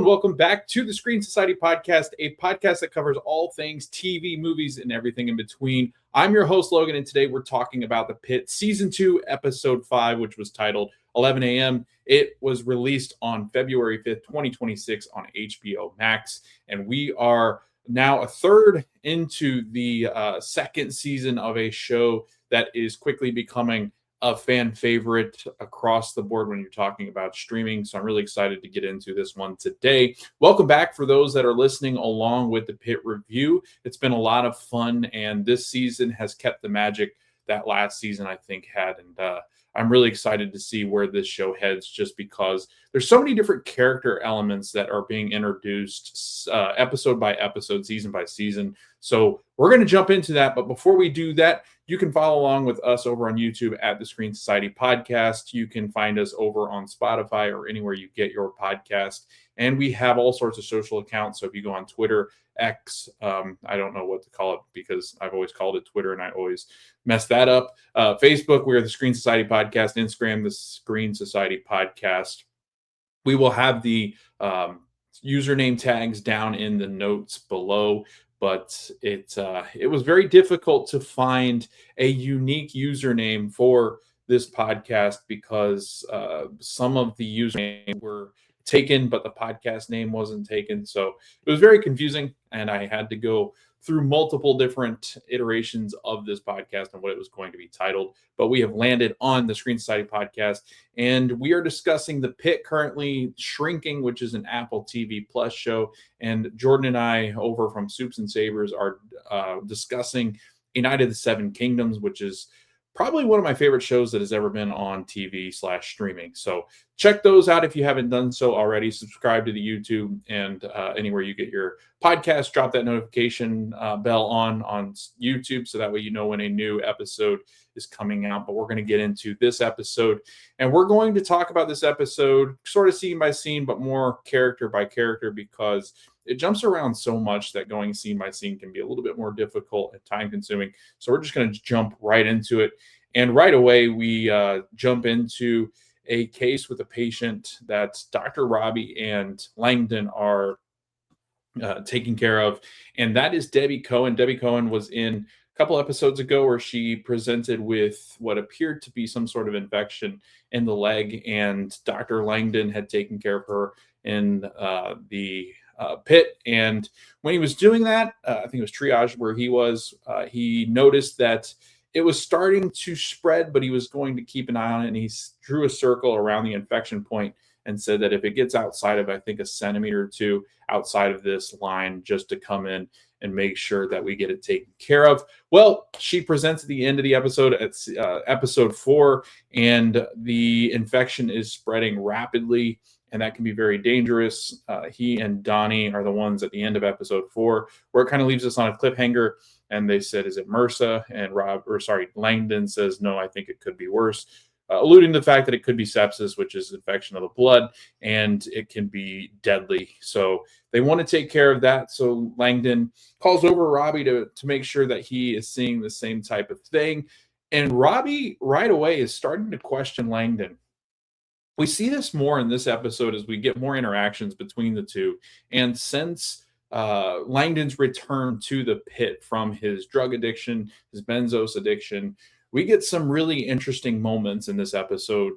welcome back to the Screen Society Podcast, a podcast that covers all things TV, movies, and everything in between. I'm your host, Logan, and today we're talking about the Pitt Season 2, Episode 5, which was titled 11 a.m. It was released on February 5th, 2026 on HBO Max, and we are now a third into the second season of a show that is quickly becoming a fan favorite across the board when you're talking about streaming. So I'm really excited to get into this one today. Welcome back for those that are listening along with the Pitt review. It's been a lot of fun, and this season has kept the magic that last season I think had. And I'm really excited to see where this show heads, just because there's so many different character elements that are being introduced episode by episode, season by season. So we're going to jump into that. But before we do that, you can follow along with us over on YouTube at the Screen Society Podcast. You can find us over on Spotify or anywhere you get your podcast. And we have all sorts of social accounts. So if you go on Twitter, X, I don't know what to call it because I've always called it Twitter and I always mess that up. Facebook, we're the Screen Society Podcast. Instagram, the Screen Society Podcast. We will have the username tags down in the notes below. But it was very difficult to find a unique username for this podcast because some of the usernames were taken, but the podcast name wasn't taken. So it was very confusing, and I had to go through multiple different iterations of this podcast and what it was going to be titled. But we have landed on the Screen Society Podcast, and we are discussing the Pitt currently shrinking, which is an Apple TV Plus show. And Jordan and I over from Soups and Sabers are discussing A Night of the Seven Kingdoms, which is probably one of my favorite shows that has ever been on TV/streaming. So check those out if you haven't done so already. Subscribe to the YouTube and anywhere you get your podcast. Drop that notification bell on YouTube so that way you know when a new episode is coming out. But we're going to get into this episode, and we're going to talk about this episode sort of scene by scene, but more character by character, because it jumps around so much that going scene by scene can be a little bit more difficult and time consuming. So we're just going to jump right into it. And right away, we jump into a case with a patient that Dr. Robby and Langdon are taking care of. And that is Debbie Cohen. Debbie Cohen was in a couple episodes ago where she presented with what appeared to be some sort of infection in the leg. And Dr. Langdon had taken care of her in the Pitt. And when he was doing that, I think it was triage where he was, he noticed that it was starting to spread, but he was going to keep an eye on it. And he drew a circle around the infection point and said that if it gets outside of, I think, a centimeter or two outside of this line, just to come in and make sure that we get it taken care of. Well, she presents at the end of the episode, at episode 4, and the infection is spreading rapidly, and that can be very dangerous. He and Donnie are the ones at the end of episode 4, where it kind of leaves us on a cliffhanger. And they said, is it MRSA? And Langdon says, no, I think it could be worse, alluding to the fact that it could be sepsis, which is infection of the blood, and it can be deadly. So they want to take care of that. So Langdon calls over Robby to make sure that he is seeing the same type of thing. And Robby right away is starting to question Langdon. We see this more in this episode as we get more interactions between the two. And since Langdon's return to the Pitt from his drug addiction, his benzos addiction, we get some really interesting moments in this episode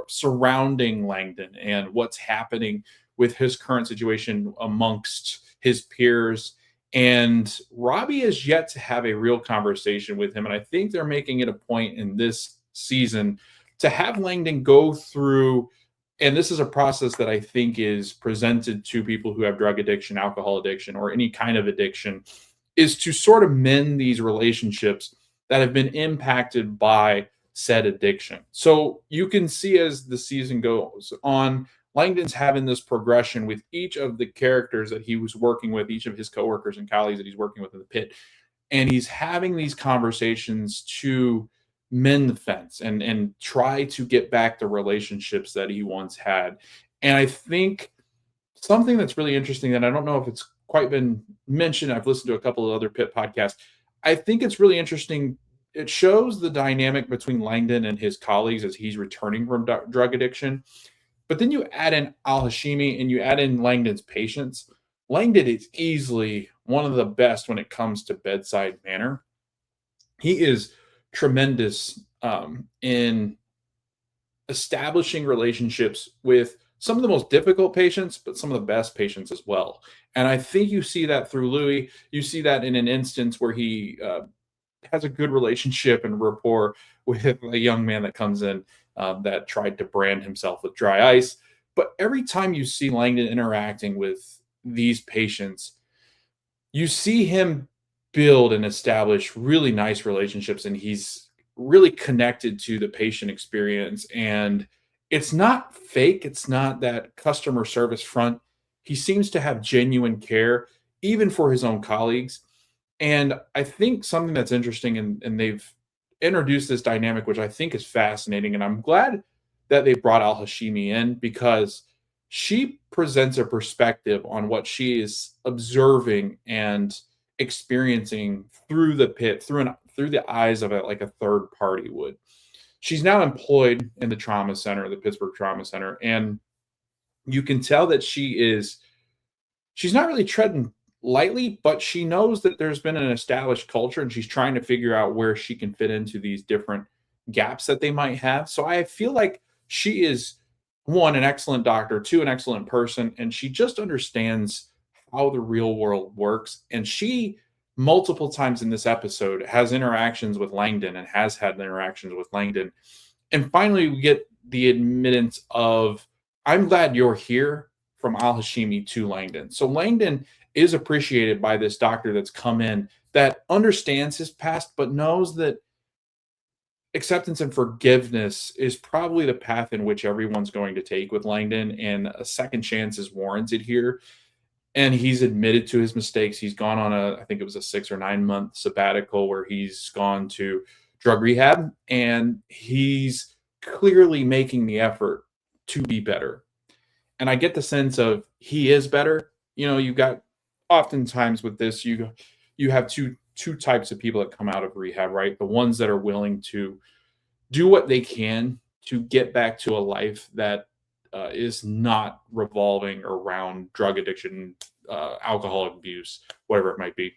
surrounding Langdon and what's happening with his current situation amongst his peers. And Robby has yet to have a real conversation with him. And I think they're making it a point in this season to have Langdon go through, and this is a process that I think is presented to people who have drug addiction, alcohol addiction, or any kind of addiction, is to sort of mend these relationships that have been impacted by said addiction. So you can see as the season goes on, Langdon's having this progression with each of the characters that he was working with, each of his coworkers and colleagues that he's working with in the Pitt. And he's having these conversations to mend the fence and try to get back the relationships that he once had. And I think something that's really interesting that I don't know if it's quite been mentioned, I've listened to a couple of other Pitt podcasts. I think it's really interesting. It shows the dynamic between Langdon and his colleagues as he's returning from drug addiction. But then you add in Al Hashimi and you add in Langdon's patience. Langdon is easily one of the best when it comes to bedside manner. He is tremendous in establishing relationships with some of the most difficult patients, but some of the best patients as well. And I think you see that through Louis. You see that in an instance where he has a good relationship and rapport with a young man that comes in that tried to brand himself with dry ice. But every time you see Langdon interacting with these patients, you see him build and establish really nice relationships, and he's really connected to the patient experience. And it's not fake, it's not that customer service front. He seems to have genuine care, even for his own colleagues. And I think something that's interesting, and they've introduced this dynamic, which I think is fascinating. And I'm glad that they brought Al Hashimi in because she presents a perspective on what she is observing and experiencing through the pit, through the eyes of it, like a third party would. She's now employed in the trauma center, the Pittsburgh Trauma Center, and you can tell that she's not really treading lightly, but she knows that there's been an established culture and she's trying to figure out where she can fit into these different gaps that they might have. So I feel like she is one, an excellent doctor, two, an excellent person, and she just understands how the real world works. And she multiple times in this episode has interactions with Langdon and has had interactions with Langdon. And finally, we get the admittance of, I'm glad you're here, from Al Hashimi to Langdon. So Langdon is appreciated by this doctor that's come in that understands his past, but knows that acceptance and forgiveness is probably the path in which everyone's going to take with Langdon, and a second chance is warranted here. And he's admitted to his mistakes. He's gone on I think it was a 6 or 9 month sabbatical where he's gone to drug rehab, and he's clearly making the effort to be better. And I get the sense of he is better. You know, you got oftentimes with this, you have two types of people that come out of rehab, right? The ones that are willing to do what they can to get back to a life that is not revolving around drug addiction, alcohol abuse, whatever it might be.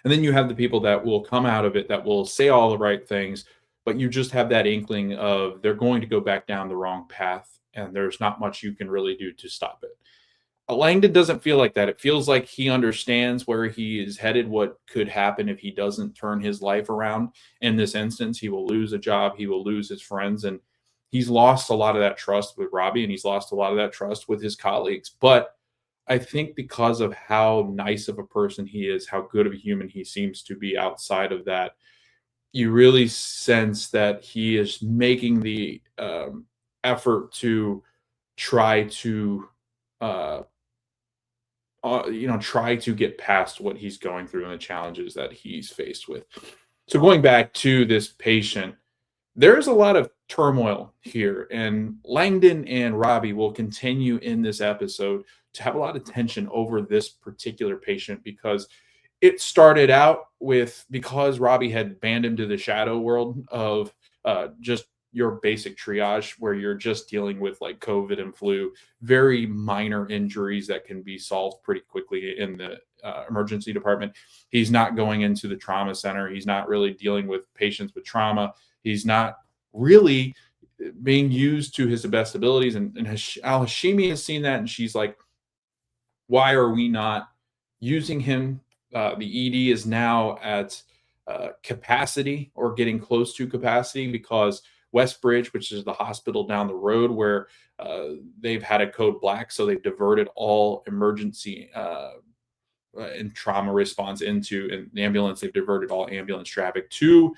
And then you have the people that will come out of it that will say all the right things, but you just have that inkling of they're going to go back down the wrong path, and there's not much you can really do to stop it. Langdon doesn't feel like that. It feels like he understands where he is headed, what could happen if he doesn't turn his life around. In this instance, he will lose a job, he will lose his friends, and he's lost a lot of that trust with Robby, and he's lost a lot of that trust with his colleagues. But I think because of how nice of a person he is, how good of a human he seems to be outside of that, you really sense that he is making the effort to try to try to get past what he's going through and the challenges that he's faced with. So going back to this patient, there is a lot of turmoil here, and Langdon and Robby will continue in this episode to have a lot of tension over this particular patient, because it started out with, because Robby had banned him to the shadow world of just your basic triage, where you're just dealing with like COVID and flu, very minor injuries that can be solved pretty quickly in the emergency department. He's not going into the trauma center. He's not really dealing with patients with trauma. He's not really being used to his best abilities. And Al Hashimi has seen that, and she's like, why are we not using him? The ED is now at capacity, or getting close to capacity, because Westbridge, which is the hospital down the road, where they've had a code black, so they've diverted all emergency and trauma response into an ambulance. They've diverted all ambulance traffic to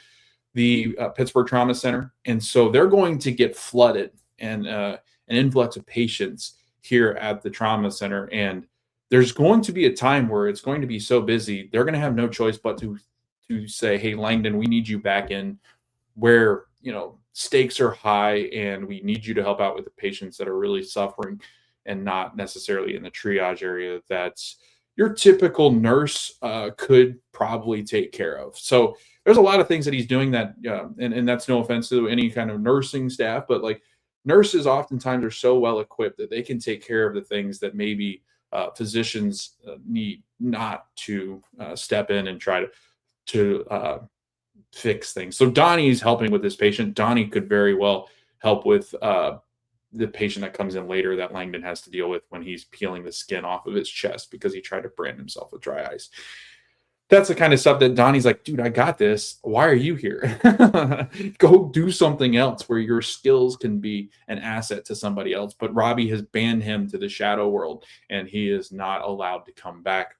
the Pittsburgh Trauma Center, and so they're going to get flooded and an influx of patients here at the trauma center. And there's going to be a time where it's going to be so busy, they're going to have no choice but to say, hey, Langdon, we need you back in where, stakes are high, and we need you to help out with the patients that are really suffering, and not necessarily in the triage area that's your typical nurse could probably take care of. So there's a lot of things that he's doing that, and that's no offense to any kind of nursing staff, but like nurses oftentimes are so well equipped that they can take care of the things that maybe physicians need not to step in and try to fix things. So Donnie's helping with this patient. Donnie could very well help with the patient that comes in later that Langdon has to deal with when he's peeling the skin off of his chest because he tried to brand himself with dry ice. That's the kind of stuff that Donnie's like, dude, I got this. Why are you here? Go do something else where your skills can be an asset to somebody else. But Robby has banned him to the shadow world, and he is not allowed to come back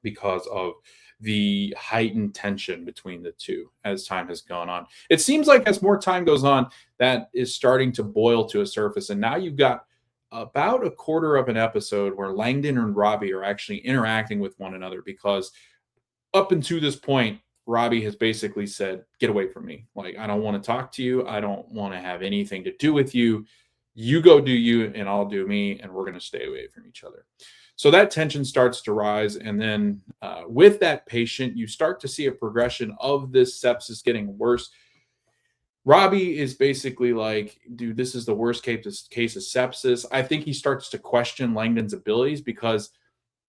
because of the heightened tension between the two as time has gone on. It seems like as more time goes on, that is starting to boil to a surface. And now you've got about a quarter of an episode where Langdon and Robby are actually interacting with one another, because up until this point, Robby has basically said, get away from me. Like, I don't want to talk to you. I don't want to have anything to do with you. You go do you and I'll do me, and we're going to stay away from each other. So that tension starts to rise. And then with that patient, you start to see a progression of this sepsis getting worse. Robby is basically like, dude, this is the worst case of sepsis. I think he starts to question Langdon's abilities, because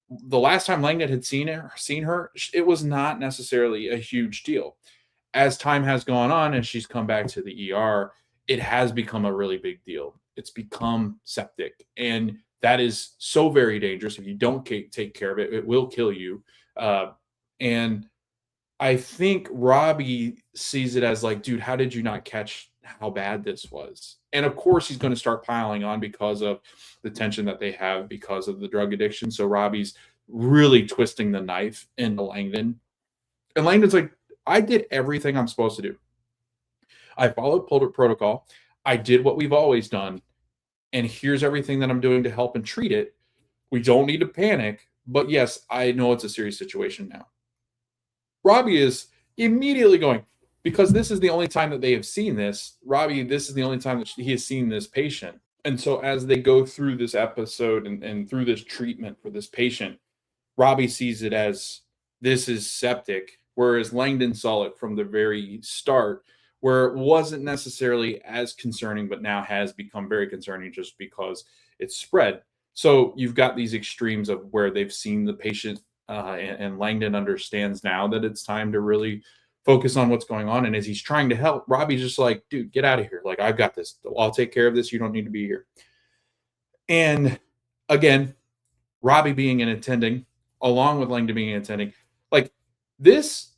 the last time Langdon had seen her, it was not necessarily a huge deal. As time has gone on and she's come back to the ER, it has become a really big deal. It's become septic, and that is so very dangerous. If you don't take care of it, it will kill you. And I think Robby sees it as like, dude, how did you not catch how bad this was? And of course, he's going to start piling on because of the tension that they have because of the drug addiction. So Robby's really twisting the knife into Langdon. And Langdon's like, I did everything I'm supposed to do. I followed protocol. I did what we've always done. And here's everything that I'm doing to help and treat it. We don't need to panic. But yes, I know it's a serious situation now. Robby is immediately going, because this is the only time that they have seen this. Robby, this is the only time that he has seen this patient. And so as they go through this episode and through this treatment for this patient, Robby sees it as this is septic, whereas Langdon saw it from the very start, where it wasn't necessarily as concerning, but now has become very concerning just because it's spread. So you've got these extremes of where they've seen the patient and Langdon understands now that it's time to really focus on what's going on. And as he's trying to help, Robby's just like, dude, get out of here. Like, I've got this. I'll take care of this. You don't need to be here. And again, Robby being an attending, along with Langdon being an attending, like this,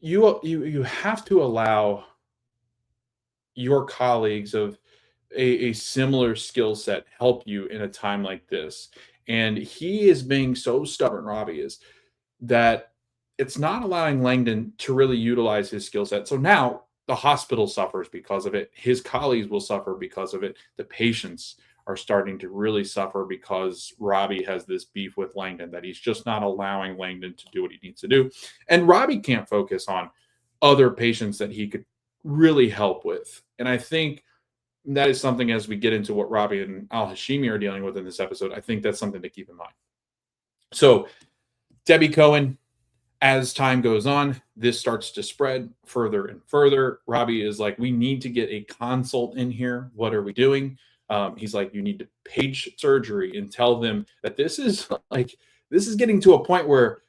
you have to allow your colleagues of a similar skill set help you in a time like this. And he is being so stubborn, Robby is, that it's not allowing Langdon to really utilize his skill set. So now the hospital suffers because of it. His colleagues will suffer because of it. The patients are starting to really suffer because Robby has this beef with Langdon, that he's just not allowing Langdon to do what he needs to do. And Robby can't focus on other patients that he could really help with. And I think that is something, as we get into what Robby and Al-Hashimi are dealing with in this episode, I think that's something to keep in mind. So Debbie Cohen, as time goes on, this starts to spread further and further. Robby is like, we need to get a consult in here. What are we doing? He's like, you need to page surgery and tell them that this is getting to a point where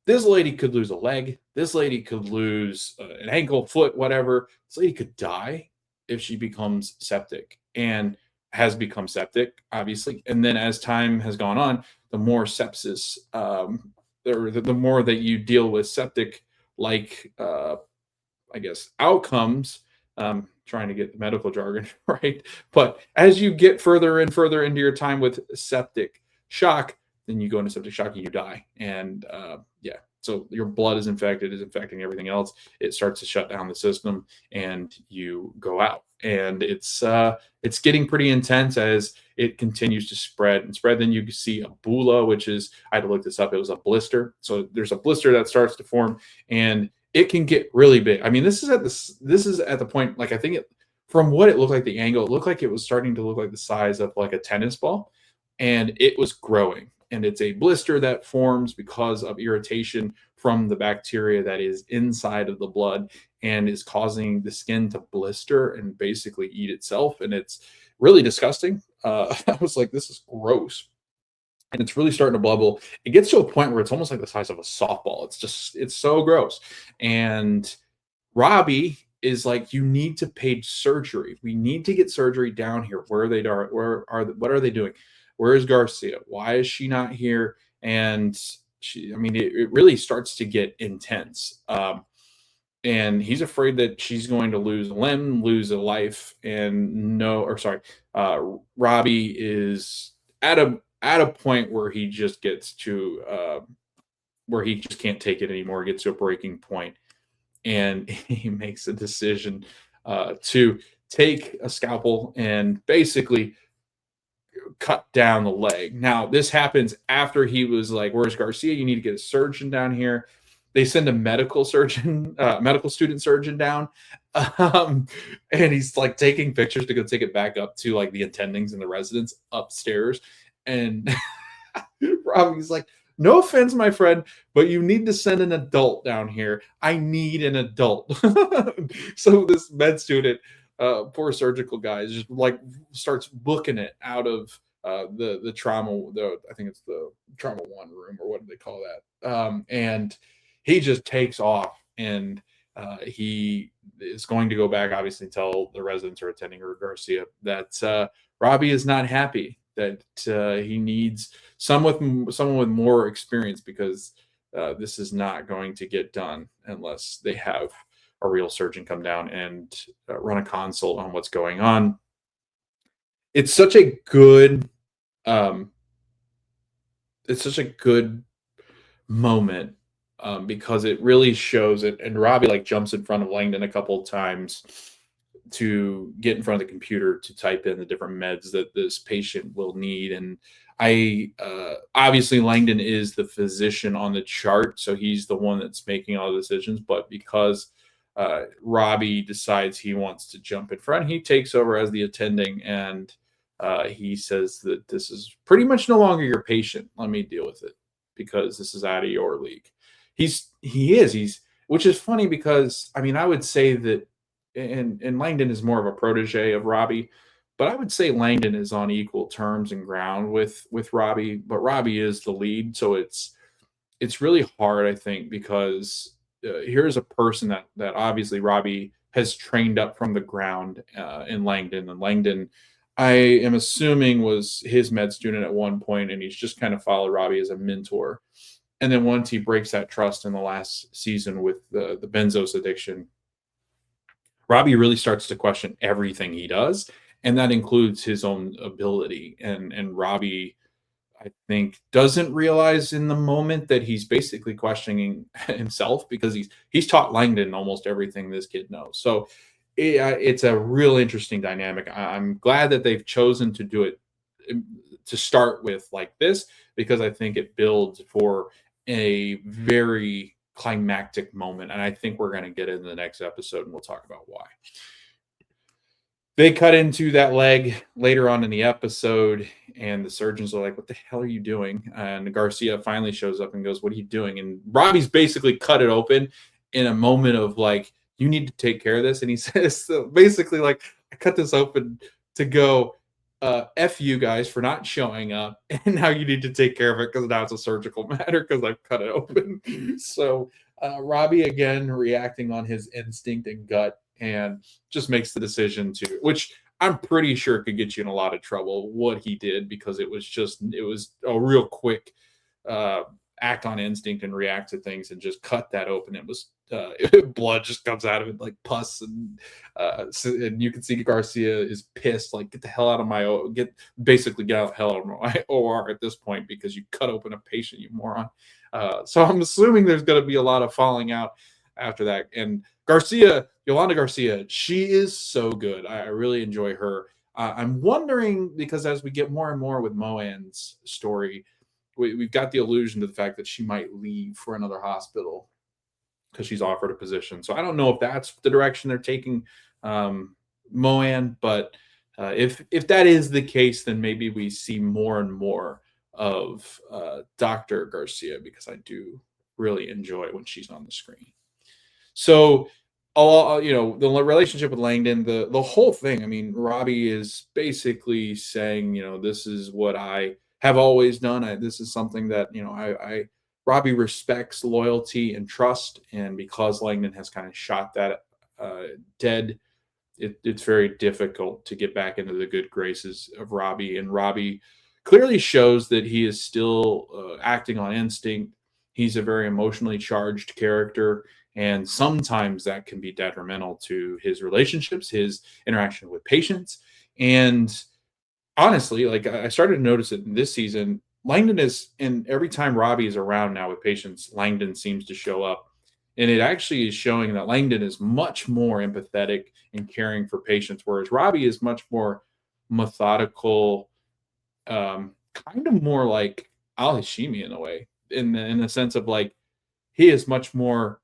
this lady could lose a leg. This lady could lose an ankle, foot, whatever. This lady could die if she becomes septic, and has become septic, obviously. And then as time has gone on, the more sepsis, the more that you deal with septic, like, I guess, outcomes, trying to get the medical jargon right. But as you get further and further into your time with septic shock, then you go into septic shock and you die. And so your blood is infecting everything else. It starts to shut down the system and you go out. And it's getting pretty intense as it continues to spread and spread. Then you see a bula, which is, I had to look this up. It was a blister. So there's a blister that starts to form, and it can get really big. I mean, this is at the point, like, I think from what it looked like, the angle, it looked like it was starting to look like the size of like a tennis ball, and it was growing. and it's a blister that forms because of irritation from the bacteria that is inside of the blood and is causing the skin to blister and basically eat itself. And it's really disgusting. I was like, this is gross. And it's really starting to bubble. It gets to a point where it's almost like the size of a softball. It's so gross. And Robby is like, you need to pay surgery. We need to get surgery down here. Where are they? What are they doing? Where is Garcia? Why is she not here? And I mean, it really starts to get intense. And he's afraid that she's going to lose a limb, lose a life, and Robby is at a point where he just gets to where he just can't take it anymore, gets to a breaking point, and he makes a decision to take a scalpel and basically cut down the leg. Now, this happens after he was like, "Where's Garcia? You need to get a surgeon down here." They send a medical student surgeon down, and he's like taking pictures to go take it back up to like the attendings and the residents upstairs. And Robby's like, no offense, my friend, but you need to send an adult down here. I need an adult. So this med student, poor surgical guy, is just like starts booking it out of the trauma. I think it's the trauma 1 room, or what do they call that? And he just takes off, and he is going to go back, obviously, tell the residents or attending or Garcia that Robby is not happy, that he needs someone with more experience, because this is not going to get done unless they have a real surgeon come down and run a consult on what's going on. It's such a good moment, because it really shows it. And Robby like jumps in front of Langdon a couple of times to get in front of the computer to type in the different meds that this patient will need. And obviously Langdon is the physician on the chart, so he's the one that's making all the decisions. But because Robby decides he wants to jump in front, he takes over as the attending, and he says that this is pretty much no longer your patient. Let me deal with it, because this is out of your league. He's which is funny, because I mean, I would say that, and Langdon is more of a protege of Robby, but I would say Langdon is on equal terms and ground with Robby, but Robby is the lead. So it's really hard, I think, because here's a person that obviously Robby has trained up from the ground in Langdon. And Langdon, I am assuming, was his med student at one point, and he's just kind of followed Robby as a mentor. And then once he breaks that trust in the last season with the benzos addiction, Robby really starts to question everything he does, and that includes his own ability. And Robby, I think, doesn't realize in the moment that he's basically questioning himself, because he's taught Langdon almost everything this kid knows. So it's a real interesting dynamic. I'm glad that they've chosen to do it to start with like this, because I think it builds for a very climactic moment. And I think we're going to get into the next episode, and we'll talk about why. They cut into that leg later on in the episode, and the surgeons are like, what the hell are you doing? And Garcia finally shows up and goes, what are you doing? And Robby's basically cut it open in a moment of like, you need to take care of this. And he says, so basically, like, I cut this open to go, F you guys for not showing up, and now you need to take care of it, because now it's a surgical matter, because I've cut it open. So Robby, again, reacting on his instinct and gut, and just makes the decision to, which I'm pretty sure could get you in a lot of trouble, what he did, because it was a real quick act on instinct and react to things, and just cut that open. It was blood just comes out of it like pus, and you can see Garcia is pissed, like, get the hell out of my get out of hell out of my OR at this point, because you cut open a patient, you moron. So I'm assuming there's going to be a lot of falling out after that. And Yolanda Garcia, she is so good. I really enjoy her. I'm wondering, because as we get more and more with Moan's story, we've got the allusion to the fact that she might leave for another hospital because she's offered a position. So I don't know if that's the direction they're taking Moan, but if that is the case, then maybe we see more and more of Dr. Garcia, because I do really enjoy when she's on the screen. So, the relationship with Langdon, the whole thing. I mean, Robby is basically saying, this is what I have always done. This is something that Robby respects loyalty and trust, and because Langdon has kind of shot that dead, it's very difficult to get back into the good graces of Robby. And Robby clearly shows that he is still acting on instinct. He's a very emotionally charged character, and sometimes that can be detrimental to his relationships, his interaction with patients. And honestly, like I started to notice it in this season. Langdon is, and every time Robby is around now with patients, Langdon seems to show up. And it actually is showing that Langdon is much more empathetic and caring for patients, whereas Robby is much more methodical, kind of more like Al Hashimi in a way, in the sense of like he is much more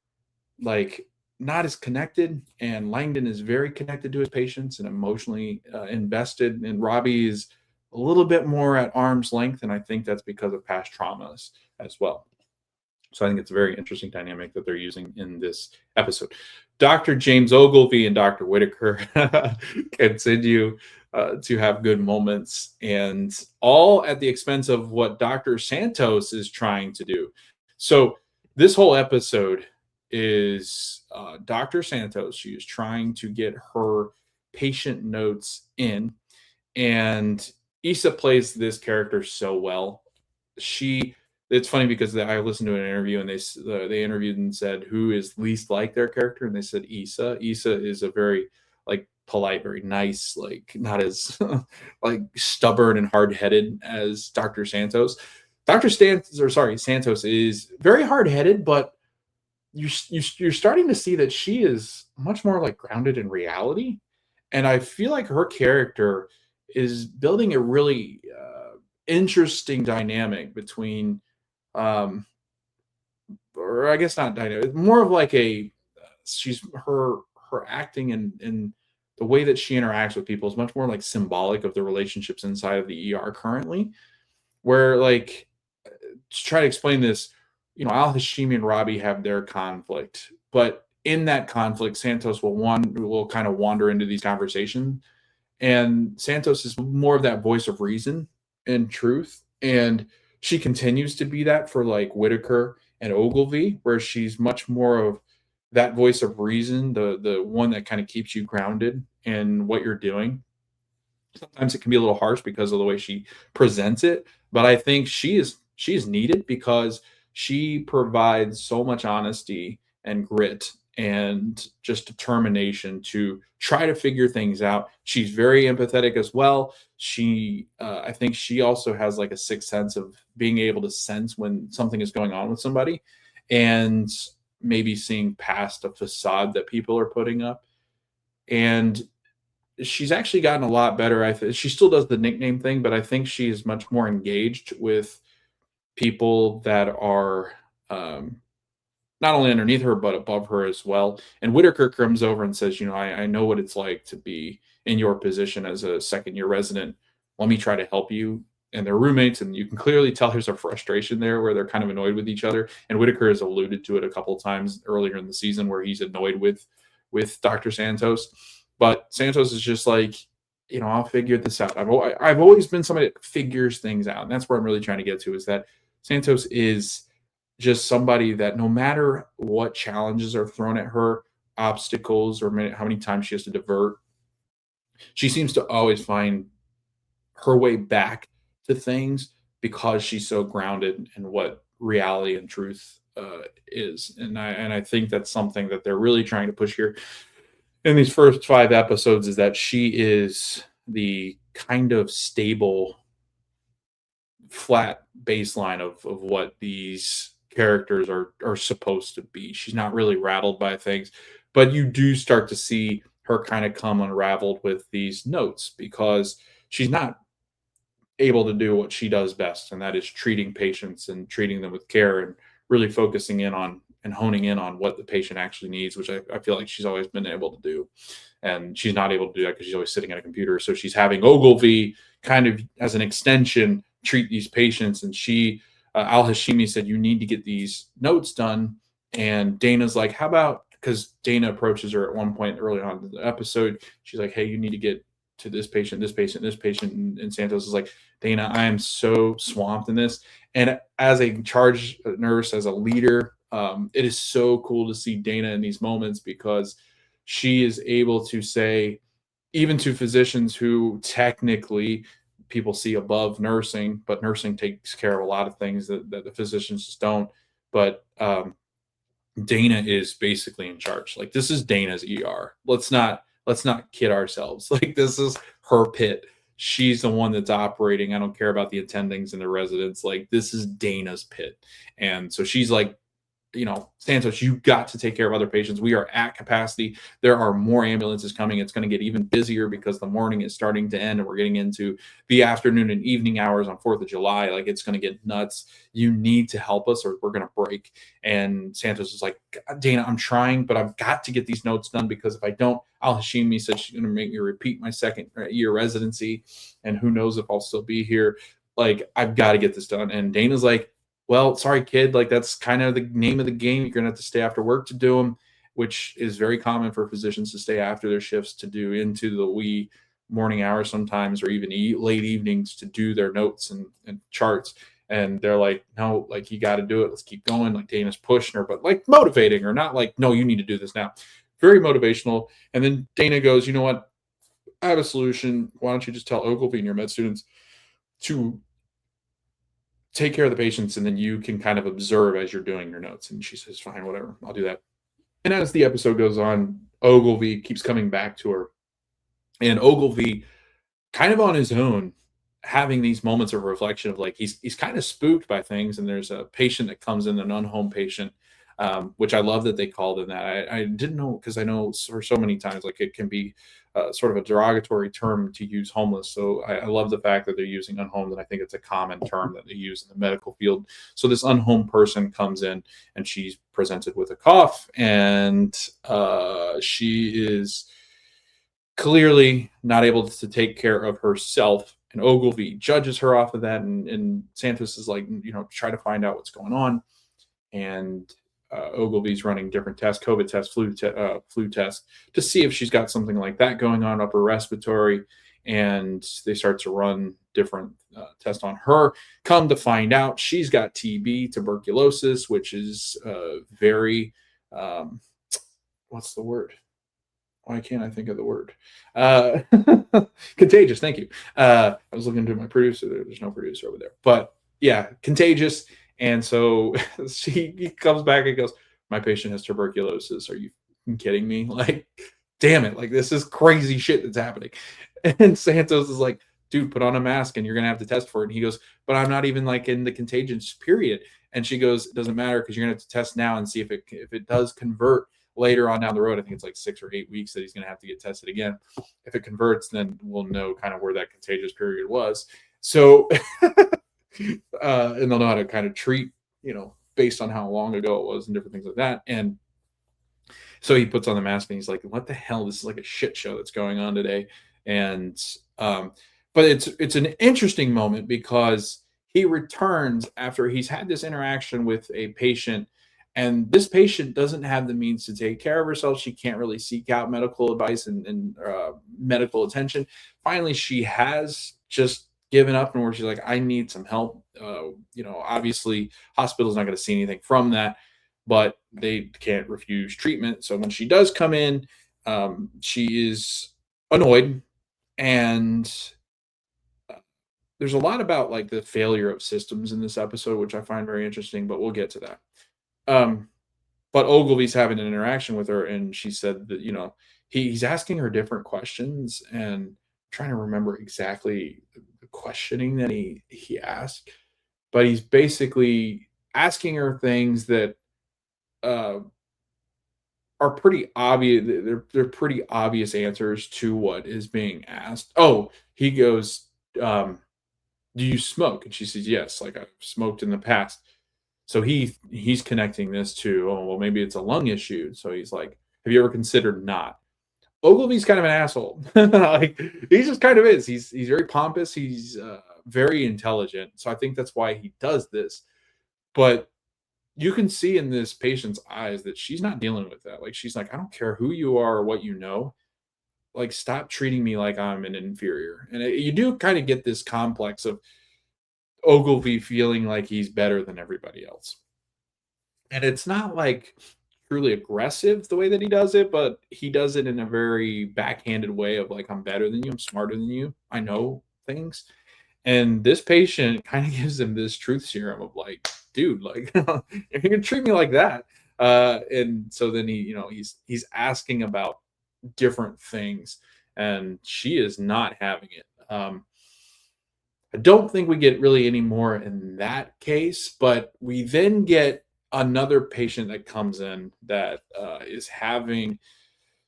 like not as connected, and Langdon is very connected to his patients and emotionally invested, and Robby is a little bit more at arm's length, and I think that's because of past traumas as well. So I think it's a very interesting dynamic that they're using in this episode. Dr. James Ogilvy and Dr. Whitaker continue to have good moments, and all at the expense of what Dr. Santos is trying to do. So this whole episode is Dr. Santos. She is trying to get her patient notes in, and Issa plays this character so well. It's funny because I listened to an interview, and they interviewed and said who is least like their character, and they said Issa. Issa is a very like polite, very nice, like not as like stubborn and hard headed as Dr. Santos. Santos is very hard headed, but you're starting to see that she is much more like grounded in reality, and I feel like her character is building a really interesting dynamic between or I guess not dynamic, more of like she's her acting and the way that she interacts with people is much more like symbolic of the relationships inside of the ER currently, where like to try to explain this, Al Hashimi and Robby have their conflict, but in that conflict, Santos will kind of wander into these conversations, and Santos is more of that voice of reason and truth, and she continues to be that for like Whitaker and Ogilvy, where she's much more of that voice of reason, the one that kind of keeps you grounded in what you're doing. Sometimes it can be a little harsh because of the way she presents it, but I think she is needed because she provides so much honesty and grit and just determination to try to figure things out. She's very empathetic as well. I think she also has like a sixth sense of being able to sense when something is going on with somebody and maybe seeing past a facade that people are putting up. And she's actually gotten a lot better. She still does the nickname thing, but I think she's much more engaged with people that are not only underneath her but above her as well. And Whitaker comes over and says, I know what it's like to be in your position as a second-year resident. Let me try to help you. And they're roommates, and you can clearly tell there's a frustration there where they're kind of annoyed with each other. And Whitaker has alluded to it a couple of times earlier in the season where he's annoyed with Dr. Santos. But Santos is just like, I'll figure this out. I've always been somebody that figures things out. And that's where I'm really trying to get to, is that Santos is just somebody that no matter what challenges are thrown at her, obstacles, or how many times she has to divert, she seems to always find her way back to things because she's so grounded in what reality and truth is. And I think that's something that they're really trying to push here in these first 5 episodes, is that she is the kind of stable, flat baseline of what these characters are supposed to be. She's not really rattled by things, but you do start to see her kind of come unraveled with these notes because she's not able to do what she does best, and that is treating patients and treating them with care and really focusing in on and honing in on what the patient actually needs, which I feel like she's always been able to do. And she's not able to do that because she's always sitting at a computer. So she's having Ogilvy kind of as an extension treat these patients. And Al Hashimi said, you need to get these notes done. And Dana's like, how about, because Dana approaches her at one point early on in the episode, she's like, hey, you need to get to this patient, this patient, this patient. And Santos is like, Dana, I am so swamped in this. And as a charge nurse, as a leader, it is so cool to see Dana in these moments, because she is able to say, even to physicians who technically people see above nursing, but nursing takes care of a lot of things that the physicians just don't. But Dana is basically in charge. Like, this is Dana's ER. Let's not kid ourselves. Like, this is her pit. She's the one that's operating. I don't care about the attendings and the residents. Like, this is Dana's pit. And so she's like, Santos, you got to take care of other patients. We are at capacity. There are more ambulances coming. It's going to get even busier because the morning is starting to end and we're getting into the afternoon and evening hours on 4th of July. Like, it's going to get nuts. You need to help us or we're going to break. And Santos is like, Dana, I'm trying, but I've got to get these notes done, because if I don't, Al Hashimi said she's going to make me repeat my second year residency. And who knows if I'll still be here. Like, I've got to get this done. And Dana's like, well, sorry, kid. Like, that's kind of the name of the game. You're going to have to stay after work to do them, which is very common for physicians to stay after their shifts to do into the wee morning hours sometimes, or even late evenings to do their notes and charts. And they're like, no, like, you got to do it. Let's keep going. Like, Dana's pushing her, but like motivating her, not like, no, you need to do this now. Very motivational. And then Dana goes, you know what? I have a solution. Why don't you just tell Ogilvy and your med students to take care of the patients, and then you can kind of observe as you're doing your notes. And she says, fine, whatever, I'll do that. And as the episode goes on, Ogilvy keeps coming back to her, and Ogilvy, kind of on his own, having these moments of reflection of like, he's kind of spooked by things. And there's a patient that comes in, an unhome patient, which I love that they called in that. I didn't know, because I know for so many times, like, it can be sort of a derogatory term to use homeless. So I love the fact that they're using unhomed, and I think it's a common term that they use in the medical field. So this unhomed person comes in, and she's presented with a cough, and she is clearly not able to take care of herself. And Ogilvy judges her off of that, and Santos is like, try to find out what's going on. And Ogilvy's running different tests, COVID tests, flu tests, to see if she's got something like that going on, upper respiratory. And they start to run different tests on her. Come to find out, she's got TB, tuberculosis, which is very, what's the word? Why can't I think of the word? Contagious. Thank you. I was looking to my producer. There's no producer over there. But yeah, contagious. And so he comes back and goes, my patient has tuberculosis. Are you kidding me? Like, damn it. Like, this is crazy shit that's happening. And Santos is like, dude, put on a mask and you're going to have to test for it. And he goes, but I'm not even like in the contagious period. And she goes, it doesn't matter, because you're going to have to test now and see if it does convert later on down the road. I think it's like 6 or 8 weeks that he's going to have to get tested again. If it converts, then we'll know kind of where that contagious period was. So, and they'll know how to kind of treat, based on how long ago it was and different things like that. And so he puts on the mask and he's like, what the hell? This is like a shit show that's going on today. And, but it's an interesting moment, because he returns after he's had this interaction with a patient, and this patient doesn't have the means to take care of herself. She can't really seek out medical advice and medical attention. Finally, she has just given up, and where she's like, I need some help. Obviously hospital's not going to see anything from that, but they can't refuse treatment. So when she does come in, she is annoyed, and there's a lot about like the failure of systems in this episode, which I find very interesting, but we'll get to that. But Ogilvy's having an interaction with her, and she said that, he's asking her different questions, and I'm trying to remember exactly the questioning that he asked, but he's basically asking her things that are pretty obvious. They're pretty obvious answers to what is being asked. Oh, he goes, do you smoke? And she says, yes, like I've smoked in the past. So he's connecting this to, oh, well, maybe it's a lung issue. So he's like, have you ever considered not? Ogilvy's kind of an asshole. Like, he just kind of is. He's very pompous. He's very intelligent. So I think that's why he does this. But you can see in this patient's eyes that she's not dealing with that. Like, she's like, I don't care who you are or what you know. Like, stop treating me like I'm an inferior. And you do kind of get this complex of Ogilvy feeling like he's better than everybody else. And it's not like truly aggressive the way that he does it, but he does it in a very backhanded way of like, I'm better than you, I'm smarter than you, I know things. And this patient kind of gives him this truth serum of like, dude, like if you can treat me like that. And so then he's asking about different things, and she is not having it. I don't think we get really any more in that case, but we then get another patient that comes in that is having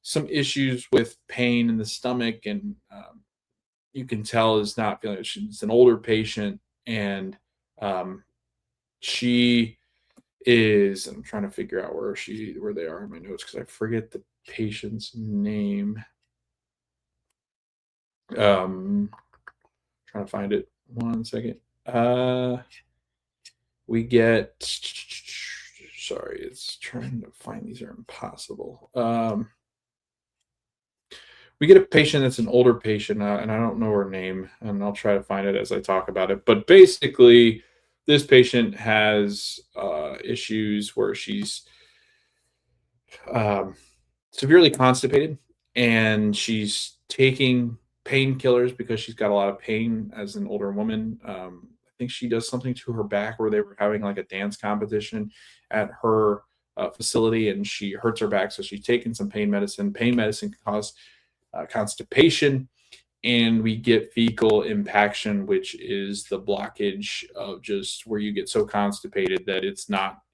some issues with pain in the stomach, and you can tell is not feeling it. She's an older patient, and um, she is. I'm trying to figure out where they are in my notes because I forget the patient's name. Trying to find it. 1 second. We get. Sorry, it's trying to find these are impossible. We get a patient that's an older patient, and I don't know her name, and I'll try to find it as I talk about it. But basically, this patient has issues where she's um, severely constipated, and she's taking painkillers because she's got a lot of pain as an older woman. I think she does something to her back where they were having like a dance competition at her facility, and she hurts her back. So she's taking some pain medicine. Pain medicine can cause constipation, and we get fecal impaction, which is the blockage of just where you get so constipated that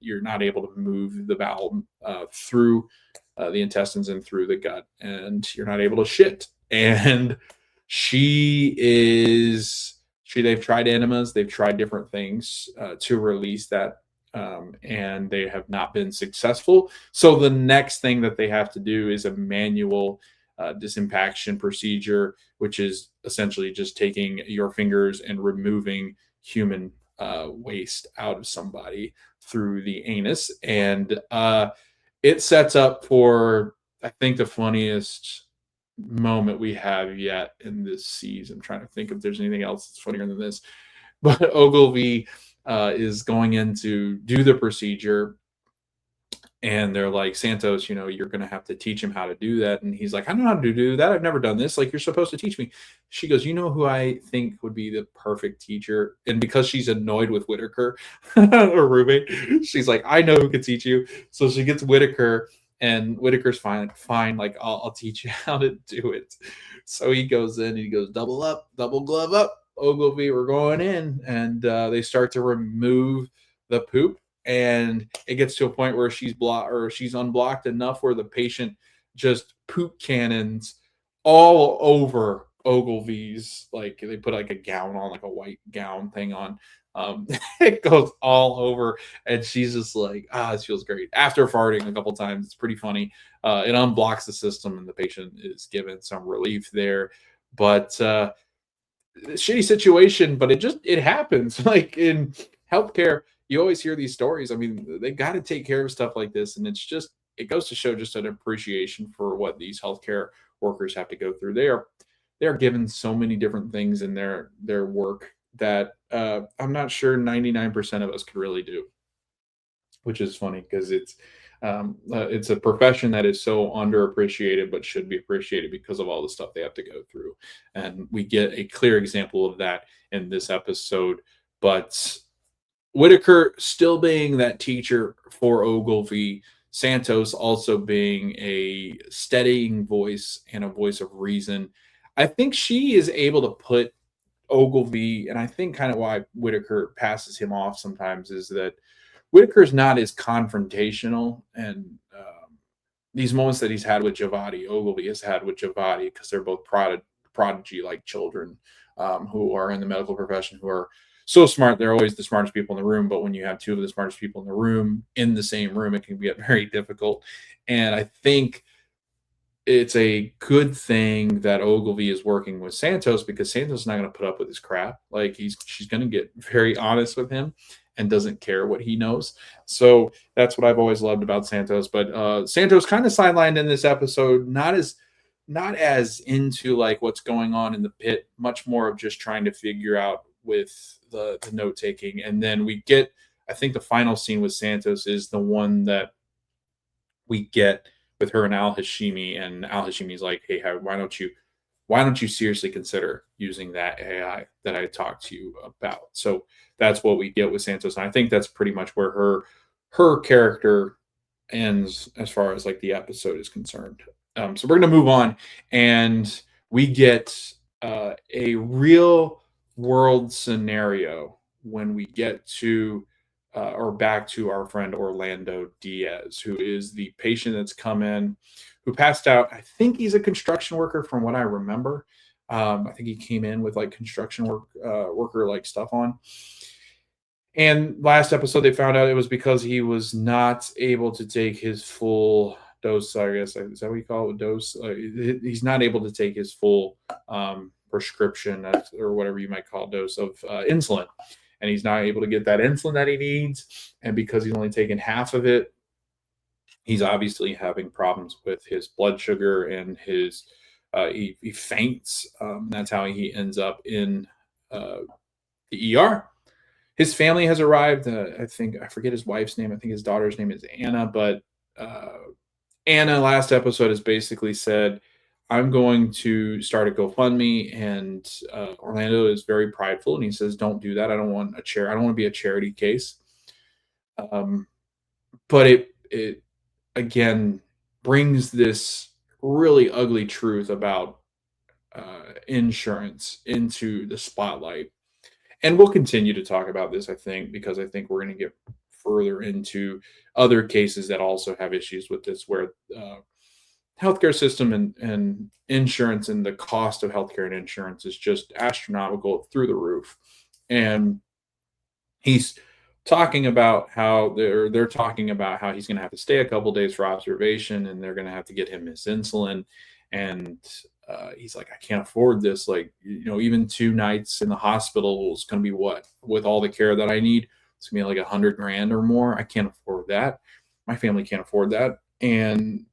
you're not able to move the bowel through the intestines and through the gut, and you're not able to shit. And they've tried enemas, they've tried different things to release that, and they have not been successful. So the next thing that they have to do is a manual disimpaction procedure, which is essentially just taking your fingers and removing human waste out of somebody through the anus. And it sets up for, I think, the funniest moment we have yet in this season. I'm trying to think if there's anything else that's funnier than this. But Ogilvy is going in to do the procedure, and they're like, Santos, you're going to have to teach him how to do that. And he's like, I don't know how to do that. I've never done this. Like, you're supposed to teach me. She goes, you know who I think would be the perfect teacher? And because she's annoyed with Whitaker, or roommate, she's like, I know who could teach you. So she gets Whitaker, and Whitaker's fine. Like, I'll teach you how to do it. So he goes in and he goes, double up, double glove up. Ogilvy, we're going in. And they start to remove the poop. And it gets to a point where she's unblocked enough where the patient just poop cannons all over Ogilvy's, like they put like a gown on, like a white gown thing on. It goes all over, and she's just like, this feels great. After farting a couple times, it's pretty funny. It unblocks the system, and the patient is given some relief there. But shitty situation, but it happens. Like in healthcare, you always hear these stories. I mean, they got to take care of stuff like this, and it goes to show just an appreciation for what these healthcare workers have to go through. They are given so many different things in their work that I'm not sure 99% of us could really do, which is funny because it's a profession that is so underappreciated but should be appreciated because of all the stuff they have to go through. And we get a clear example of that in this episode. But Whitaker still being that teacher for Ogilvy, Santos also being a steadying voice and a voice of reason. I think she is able to put Ogilvy, and I think kind of why Whitaker passes him off sometimes is that Whitaker's not as confrontational, and these moments that he's had with Javati, Ogilvy has had with Javati, because they're both prodigy-like children who are in the medical profession, who are so smart. They're always the smartest people in the room, but when you have two of the smartest people in the same room, it can get very difficult. And I think it's a good thing that Ogilvy is working with Santos because Santos is not going to put up with his crap. Like she's going to get very honest with him and doesn't care what he knows. So that's what I've always loved about Santos. But Santos kind of sidelined in this episode, not as into like what's going on in the pit, much more of just trying to figure out with the note taking. And then we get, I think the final scene with Santos is the one that we get with her and Al Hashimi, and Al Hashimi's like, "Hey, why don't you seriously consider using that AI that I talked to you about?" So that's what we get with Santos, and I think that's pretty much where her character ends as far as like the episode is concerned. So we're gonna move on, and we get a real world scenario when we get to or back to our friend Orlando Diaz, who is the patient that's come in, who passed out. I think he's a construction worker, from what I remember. I think he came in with like construction worker like stuff on. And last episode, they found out it was because he was not able to take his full dose. I guess is that what you call it? Dose. He's not able to take his full prescription or whatever you might call dose of insulin, and he's not able to get that insulin that he needs. And because he's only taken half of it, he's obviously having problems with his blood sugar and his he faints. That's how he ends up in the ER. His family has arrived. I think I forget his wife's name. I think his daughter's name is Anna. But Anna, last episode, has basically said, "I'm going to start a GoFundMe," and Orlando is very prideful, and he says, "Don't do that. I don't want I don't want to be a charity case." Um, but it again brings this really ugly truth about insurance into the spotlight. And we'll continue to talk about this, I think, because I think we're going to get further into other cases that also have issues with this, where healthcare system and insurance and the cost of healthcare and insurance is just astronomical, through the roof. And he's talking about how they're talking about how he's going to have to stay a couple days for observation, and they're going to have to get him his insulin. And he's like, "I can't afford this. Like, even 2 nights in the hospital is going to be, what, with all the care that I need, it's going to be like $100,000 or more. I can't afford that. My family can't afford that." And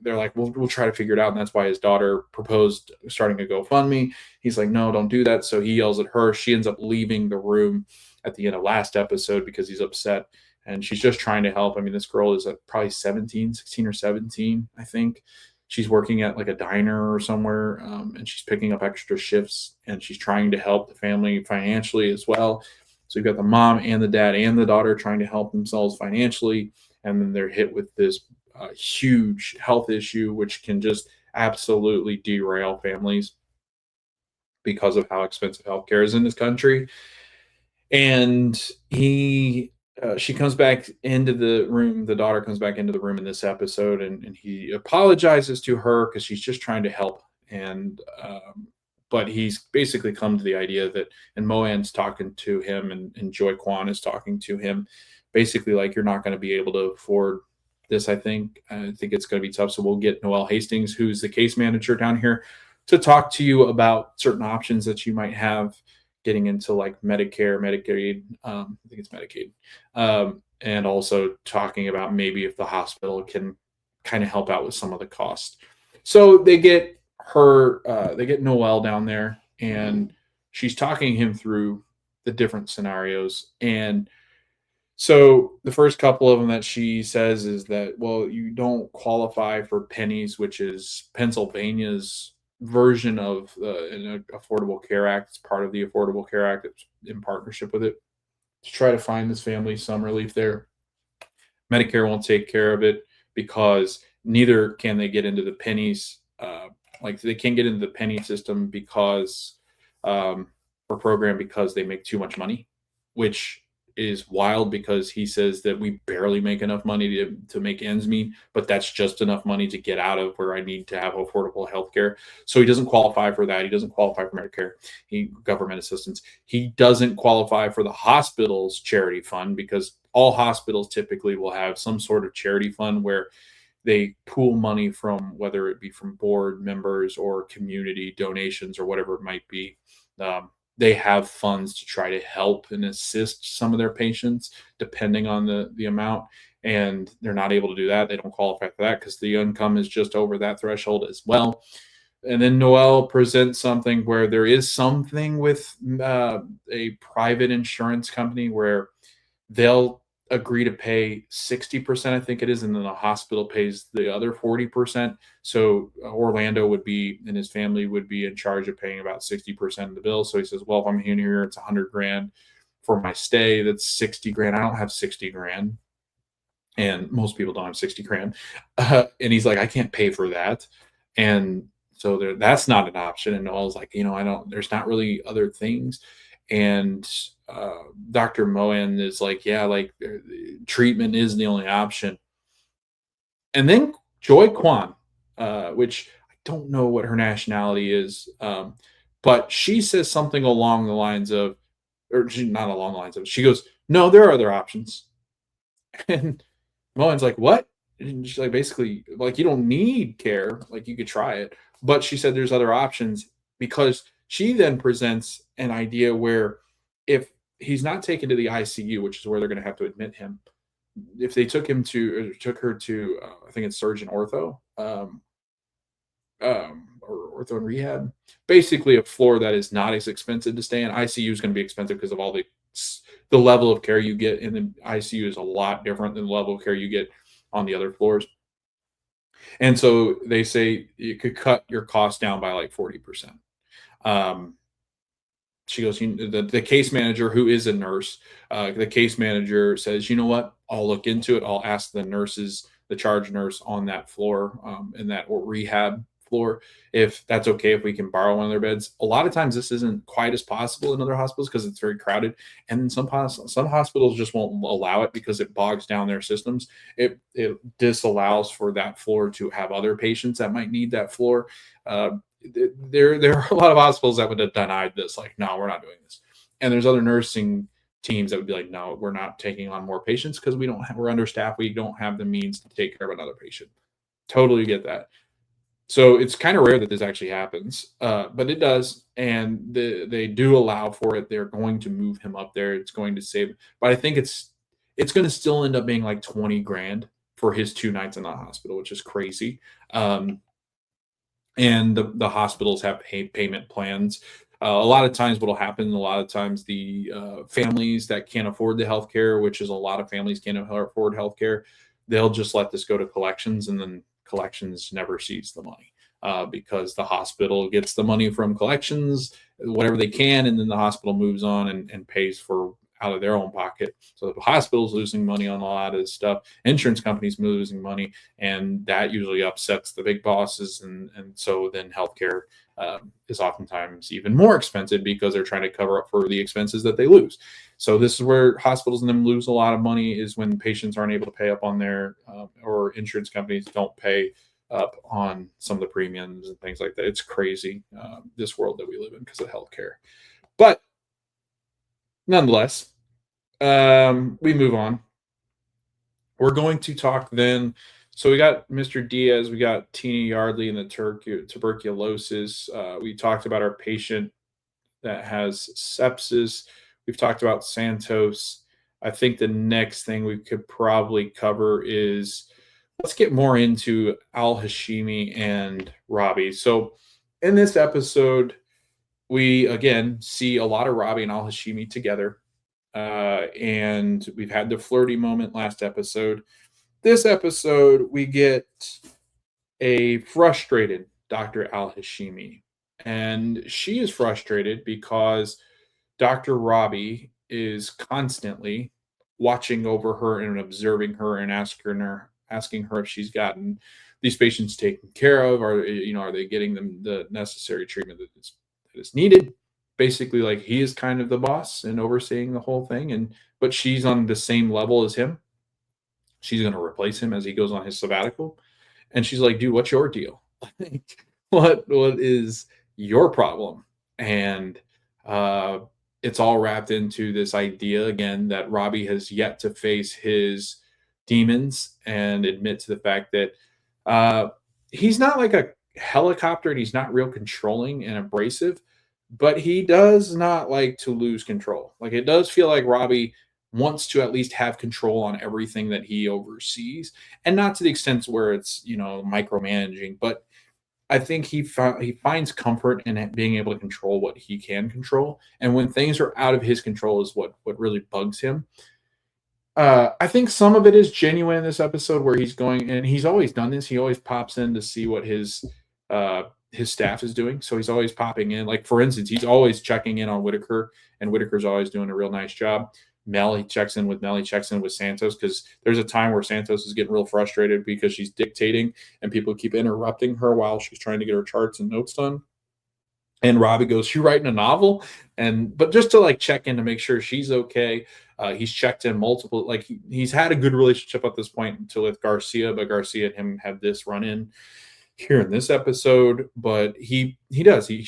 they're like, we'll try to figure it out. And that's why his daughter proposed starting a GoFundMe. He's like, "No, don't do that." So he yells at her. She ends up leaving the room at the end of last episode because he's upset, and she's just trying to help. I mean, this girl is probably 16 or 17, I think. She's working at like a diner or somewhere, and she's picking up extra shifts, and she's trying to help the family financially as well. So you've got the mom and the dad and the daughter trying to help themselves financially, and then they're hit with this huge health issue, which can just absolutely derail families because of how expensive healthcare is in this country. And she comes back into the room. The daughter comes back into the room in this episode, and he apologizes to her because she's just trying to help. And but he's basically come to the idea that, and Moan's talking to him, and Joy Kwan is talking to him, basically like, "You're not going to be able to afford this. I think it's going to be tough." So we'll get Noelle Hastings, who's the case manager down here, to talk to you about certain options that you might have getting into like Medicare, Medicaid. I think it's Medicaid. And also talking about maybe if the hospital can kind of help out with some of the cost. So they get Noelle down there, and she's talking him through the different scenarios. And so the first couple of them that she says is that, well, you don't qualify for pennies, which is Pennsylvania's version of an Affordable Care Act. It's part of the Affordable Care Act. It's in partnership with it to try to find this family some relief there. Medicare won't take care of it because neither can they get into the pennies. Like, they can't get into the penny system because or program because they make too much money, which is wild, because he says that we barely make enough money to make ends meet, but that's just enough money to get out of where I need to have affordable health care. So he doesn't qualify for that. He doesn't qualify for Medicare, government assistance. He doesn't qualify for the hospital's charity fund, because all hospitals typically will have some sort of charity fund where they pool money from, whether it be from board members or community donations or whatever it might be. They have funds to try to help and assist some of their patients depending on the amount, and they're not able to do that. They don't qualify for that because the income is just over that threshold as well. And then Noel presents something where there is something with a private insurance company where they'll agree to pay 60%, I think it is, and then the hospital pays the other 40%. So Orlando would be, and his family would be in charge of paying about 60% of the bill. So he says, well, if I'm in here, it's 100 grand for my stay. That's 60 grand. I don't have 60 grand. And most people don't have 60 grand. And he's like, I can't pay for that. And so that's not an option. And Noel's like, I don't, there's not really other things. And Dr. Moen is like, yeah, like treatment is the only option. And then Joy Kwan, which I don't know what her nationality is, but she says something along the lines of, not along the lines of, she goes, no, there are other options. And Moen's like, what? And she's like, basically, like, you don't need care. Like, you could try it. But she said there's other options, because she then presents an idea where if he's not taken to the ICU, which is where they're going to have to admit him, if they took her to, I think it's surgeon ortho, or ortho and rehab, basically a floor that is not as expensive to stay in. ICU is going to be expensive because of all the level of care you get in the ICU is a lot different than the level of care you get on the other floors. And so they say you could cut your cost down by like 40%. She goes, the case manager, who is a nurse, the case manager says, you know what, I'll look into it. I'll ask the nurses, the charge nurse on that floor, in that rehab floor, if that's okay, if we can borrow one of their beds. A lot of times this isn't quite as possible in other hospitals because it's very crowded. And then some hospitals just won't allow it because it bogs down their systems. It disallows for that floor to have other patients that might need that floor. There are a lot of hospitals that would have denied this, like, no, we're not doing this. And there's other nursing teams that would be like, no, we're not taking on more patients because we're understaffed. We don't have the means to take care of another patient. Totally get that. So it's kind of rare that this actually happens, but it does, and they do allow for it. They're going to move him up there. It's going to save, but I think it's going to still end up being like 20 grand for his 2 nights in the hospital, which is crazy. And the hospitals have payment plans. A lot of times, what will happen? A lot of times, the families that can't afford the healthcare, which is a lot of families can't afford healthcare, they'll just let this go to collections, and then collections never sees the money, because the hospital gets the money from collections, whatever they can, and then the hospital moves on and pays for out of their own pocket. So the hospital's losing money on a lot of this stuff. Insurance companies losing money, and that usually upsets the big bosses. And so then healthcare is oftentimes even more expensive because they're trying to cover up for the expenses that they lose. So this is where hospitals and them lose a lot of money, is when patients aren't able to pay up on their, or insurance companies don't pay up on some of the premiums and things like that. It's crazy, this world that we live in because of healthcare. But nonetheless, we move on. We're going to talk then. So we got Mr. Diaz, we got Tina Yardley and the tuberculosis. We talked about our patient that has sepsis. We've talked about Santos. I think the next thing we could probably cover is, let's get more into Al-Hashimi and Robby. So in this episode, we again see a lot of Robby and Al-Hashimi together. And we've had the flirty moment last episode. This episode, we get a frustrated Dr. Al-Hashimi. And she is frustrated because Dr. Robby is constantly watching over her and observing her and asking her if she's gotten these patients taken care of. Are they getting them the necessary treatment that is needed? Basically, like, he is kind of the boss and overseeing the whole thing, but she's on the same level as him. She's going to replace him as he goes on his sabbatical, and she's like, dude, what's your deal? what is your problem? And it's all wrapped into this idea again that Robby has yet to face his demons and admit to the fact that uh, he's not like a helicopter and he's not real controlling and abrasive, but he does not like to lose control. Like it does feel like Robby wants to at least have control on everything that he oversees, and not to the extent where it's micromanaging, but I think he finds comfort in it being able to control what he can control, and when things are out of his control is what really bugs him. I think some of it is genuine in this episode where he's going, and he's always done this. He always pops in to see what his staff is doing. So he's always popping in. Like for instance, he's always checking in on Whitaker, and Whitaker's always doing a real nice job. Mel, he checks in with Mel. He checks in with Santos because there's a time where Santos is getting real frustrated because she's dictating and people keep interrupting her while she's trying to get her charts and notes done. And Robby goes, "You writing a novel?" And but just to like check in to make sure she's okay. He's checked in multiple, like he's had a good relationship at this point until with Garcia, but Garcia and him have this run in here in this episode. But he's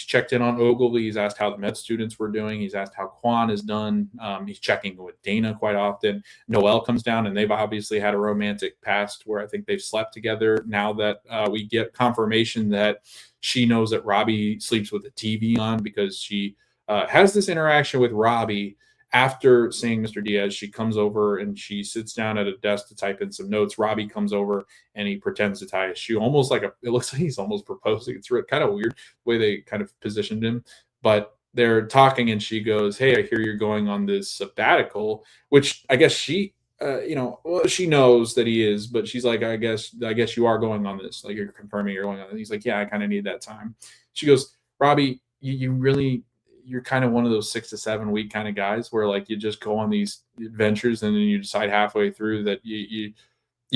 checked in on Ogilvy. He's asked how the med students were doing. He's asked how Quan is done. He's checking with Dana quite often. Noelle comes down, and they've obviously had a romantic past where I think they've slept together. Now that we get confirmation that she knows that Robby sleeps with the TV on because she has this interaction with Robby. After seeing Mr. Diaz, she comes over and she sits down at a desk to type in some notes. Robby comes over and he pretends to tie a shoe, almost like it looks like he's almost proposing. It's kind of weird the way they kind of positioned him. But they're talking and she goes, "Hey, I hear you're going on this sabbatical," which I guess she, well, she knows that he is, but she's like, I guess you are going on this. Like you're confirming you're going on. And he's like, "Yeah, I kind of need that time." She goes, "Robby, you really, you're kind of one of those 6 to 7 week kind of guys where like you just go on these adventures and then you decide halfway through that you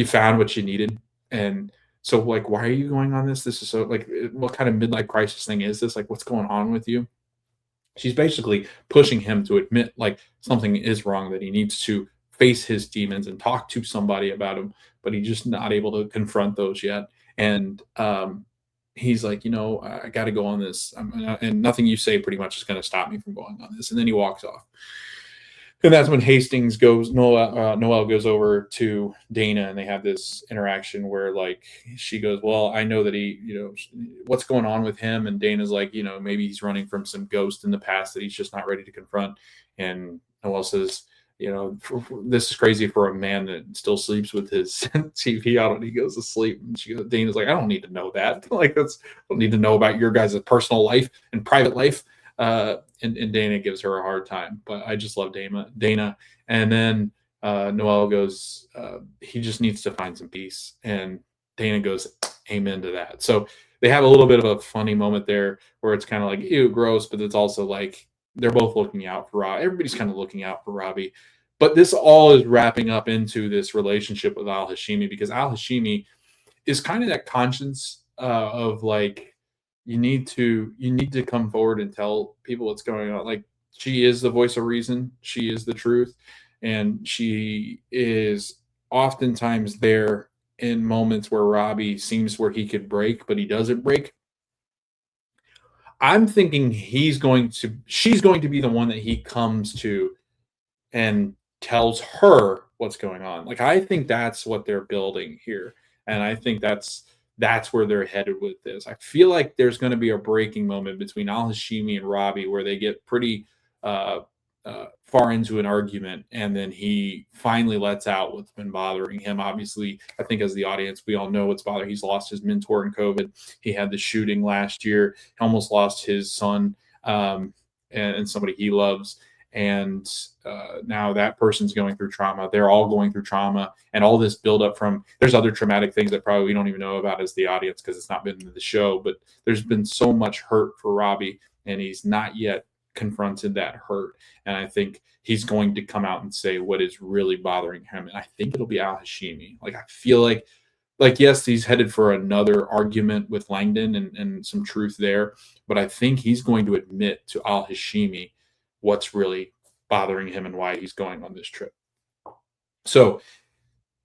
found what you needed. And so like, why are you going on this? This is so like, what kind of midlife crisis thing is this? Like, what's going on with you?" She's basically pushing him to admit like something is wrong, that he needs to face his demons and talk to somebody about them, but he's just not able to confront those yet. And he's like, "I got to go on this, and nothing you say pretty much is going to stop me from going on this." And then he walks off. And that's when Noelle goes over to Dana, and they have this interaction where like she goes, "Well, I know that he, what's going on with him?" And Dana's like, "Maybe he's running from some ghost in the past that he's just not ready to confront." And Noelle says, "This is crazy for a man that still sleeps with his TV out when he goes to sleep." And Dana's like, "I don't need to know that. Like, I don't need to know about your guys' personal life and private life." And Dana gives her a hard time, but I just love Dana. And then Noelle goes, "He just needs to find some peace." And Dana goes, "Amen to that." So they have a little bit of a funny moment there where it's kind of like, ew, gross, but it's also like they're both looking out for Robby. Everybody's kind of looking out for Robby. But this all is wrapping up into this relationship with Al Hashimi, because Al Hashimi is kind of that conscience of like, you need to come forward and tell people what's going on. Like, she is the voice of reason. She is the truth. And she is oftentimes there in moments where Robby seems where he could break, but he doesn't break. I'm thinking she's going to be the one that he comes to and tells her what's going on. Like, I think that's what they're building here. And I think that's where they're headed with this. I feel like there's going to be a breaking moment between Al Hashimi and Robby where they get pretty far into an argument, and then he finally lets out what's been bothering him. Obviously, I think as the audience, we all know what's bothering. He's lost his mentor in COVID. He had the shooting last year. He almost lost his son and somebody he loves. And now that person's going through trauma. They're all going through trauma, and all this buildup from, there's other traumatic things that probably we don't even know about as the audience because it's not been in the show, but there's been so much hurt for Robby, and he's not yet confronted that hurt. And I think he's going to come out and say what is really bothering him. And I think it'll be Al Hashimi. Like, I feel like yes, he's headed for another argument with Langdon and some truth there, but I think he's going to admit to Al Hashimi what's really bothering him and why he's going on this trip. So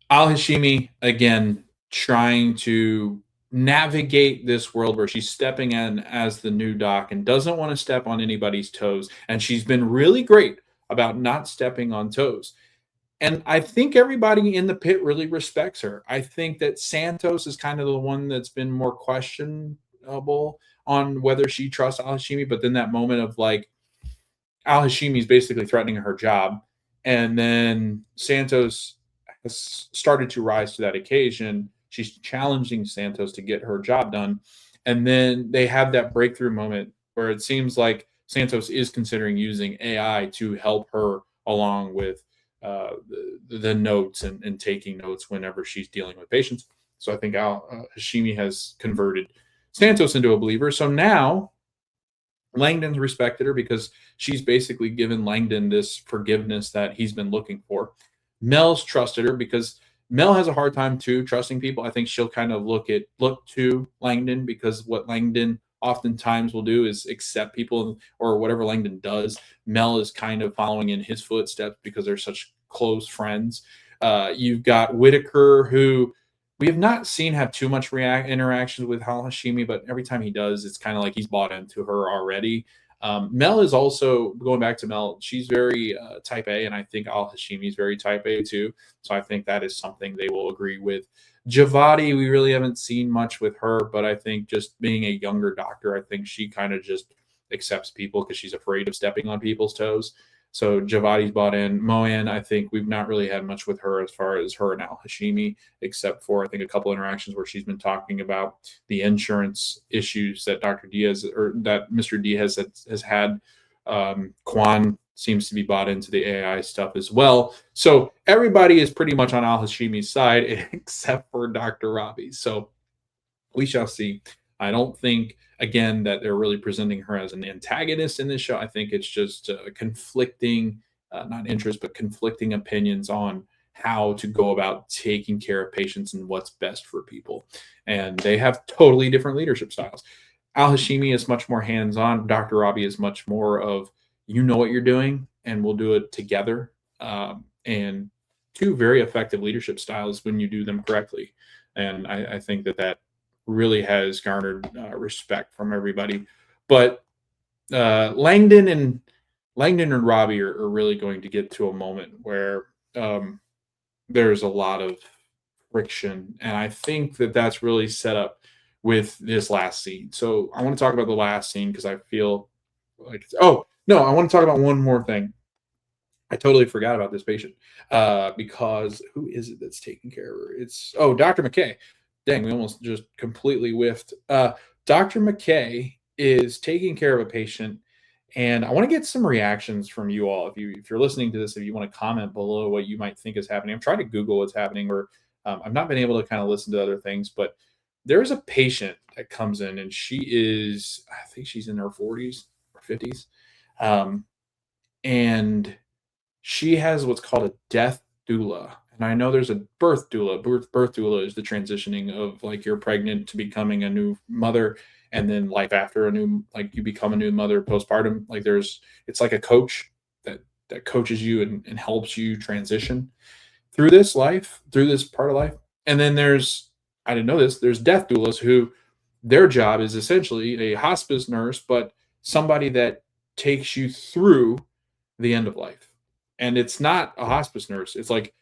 Al Hashimi, again, trying to navigate this world where she's stepping in as the new doc and doesn't want to step on anybody's toes. And she's been really great about not stepping on toes. And I think everybody in the pit really respects her. I think that Santos is kind of the one that's been more questionable on whether she trusts Al Hashimi. But then that moment of like Al Hashimi is basically threatening her job, and then Santos has started to rise to that occasion. She's challenging Santos to get her job done, and then they have that breakthrough moment where it seems like Santos is considering using AI to help her along with the notes and taking notes whenever she's dealing with patients. So I think Al Hashimi has converted Santos into a believer. So now Langdon's respected her because she's basically given Langdon this forgiveness that he's been looking for. Mel's trusted her because Mel has a hard time too trusting people. I think she'll kind of look to Langdon because what Langdon oftentimes will do is accept people or whatever Langdon does. Mel is kind of following in his footsteps because they're such close friends. You've got Whitaker, who we have not seen have too much interactions with Hal Hashimi, but every time he does, it's kind of like he's bought into her already. Mel is also going back to Mel. She's very type A, and I think Al Hashimi is very type A too. So I think that is something they will agree with. Javadi, we really haven't seen much with her, but I think just being a younger doctor, I think she kind of just accepts people because she's afraid of stepping on people's toes. So Javadi's bought in. Moan, I think we've not really had much with her as far as her and Al Hashimi, except for I think a couple interactions where she's been talking about the insurance issues that Dr. Diaz or that Mr. Diaz has had. Kwan seems to be bought into the AI stuff as well. So everybody is pretty much on Al Hashimi's side except for Dr. Robby. So we shall see. I don't think, again, that they're really presenting her as an antagonist in this show. I think it's just conflicting, not interest, but conflicting opinions on how to go about taking care of patients and what's best for people. And they have totally different leadership styles. Al Hashimi is much more hands on. Dr. Robby is much more of, you know what you're doing, and we'll do it together. And two very effective leadership styles when you do them correctly. And I think that really has garnered respect from everybody. But Langdon and Robby are really going to get to a moment where there's a lot of friction, and I think that that's really set up with this last scene. So I want to talk about the last scene because I feel like oh no, I want to talk about one more thing. I totally forgot about this patient because who is it that's taking care of her? It's Dr. McKay. Dang, we almost just completely whiffed. Dr. McKay is taking care of a patient, and I want to get some reactions from you all. If you're listening to this, if you want to comment below what you might think is happening, I'm trying to Google what's happening, or I've not been able to kind of listen to other things. But there's a patient that comes in, and I think she's in her 40s or 50s, and she has what's called a death doula. And I know there's a birth doula. Birth doula is the transitioning of like you're pregnant to becoming a new mother, and then life after like you become a new mother postpartum. Like it's like a coach that coaches you and helps you transition through this life, through this part of life. And then I didn't know this, there's death doulas who their job is essentially a hospice nurse, but somebody that takes you through the end of life. And it's not a hospice nurse. It's like,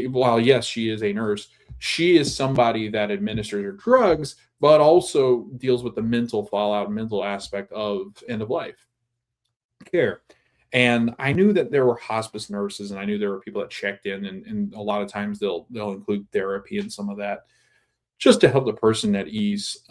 while yes, she is a nurse, she is somebody that administers her drugs, but also deals with the mental fallout, mental aspect of end of life care. And I knew that there were hospice nurses, and I knew there were people that checked in, and a lot of times they'll include therapy and some of that just to help the person at ease.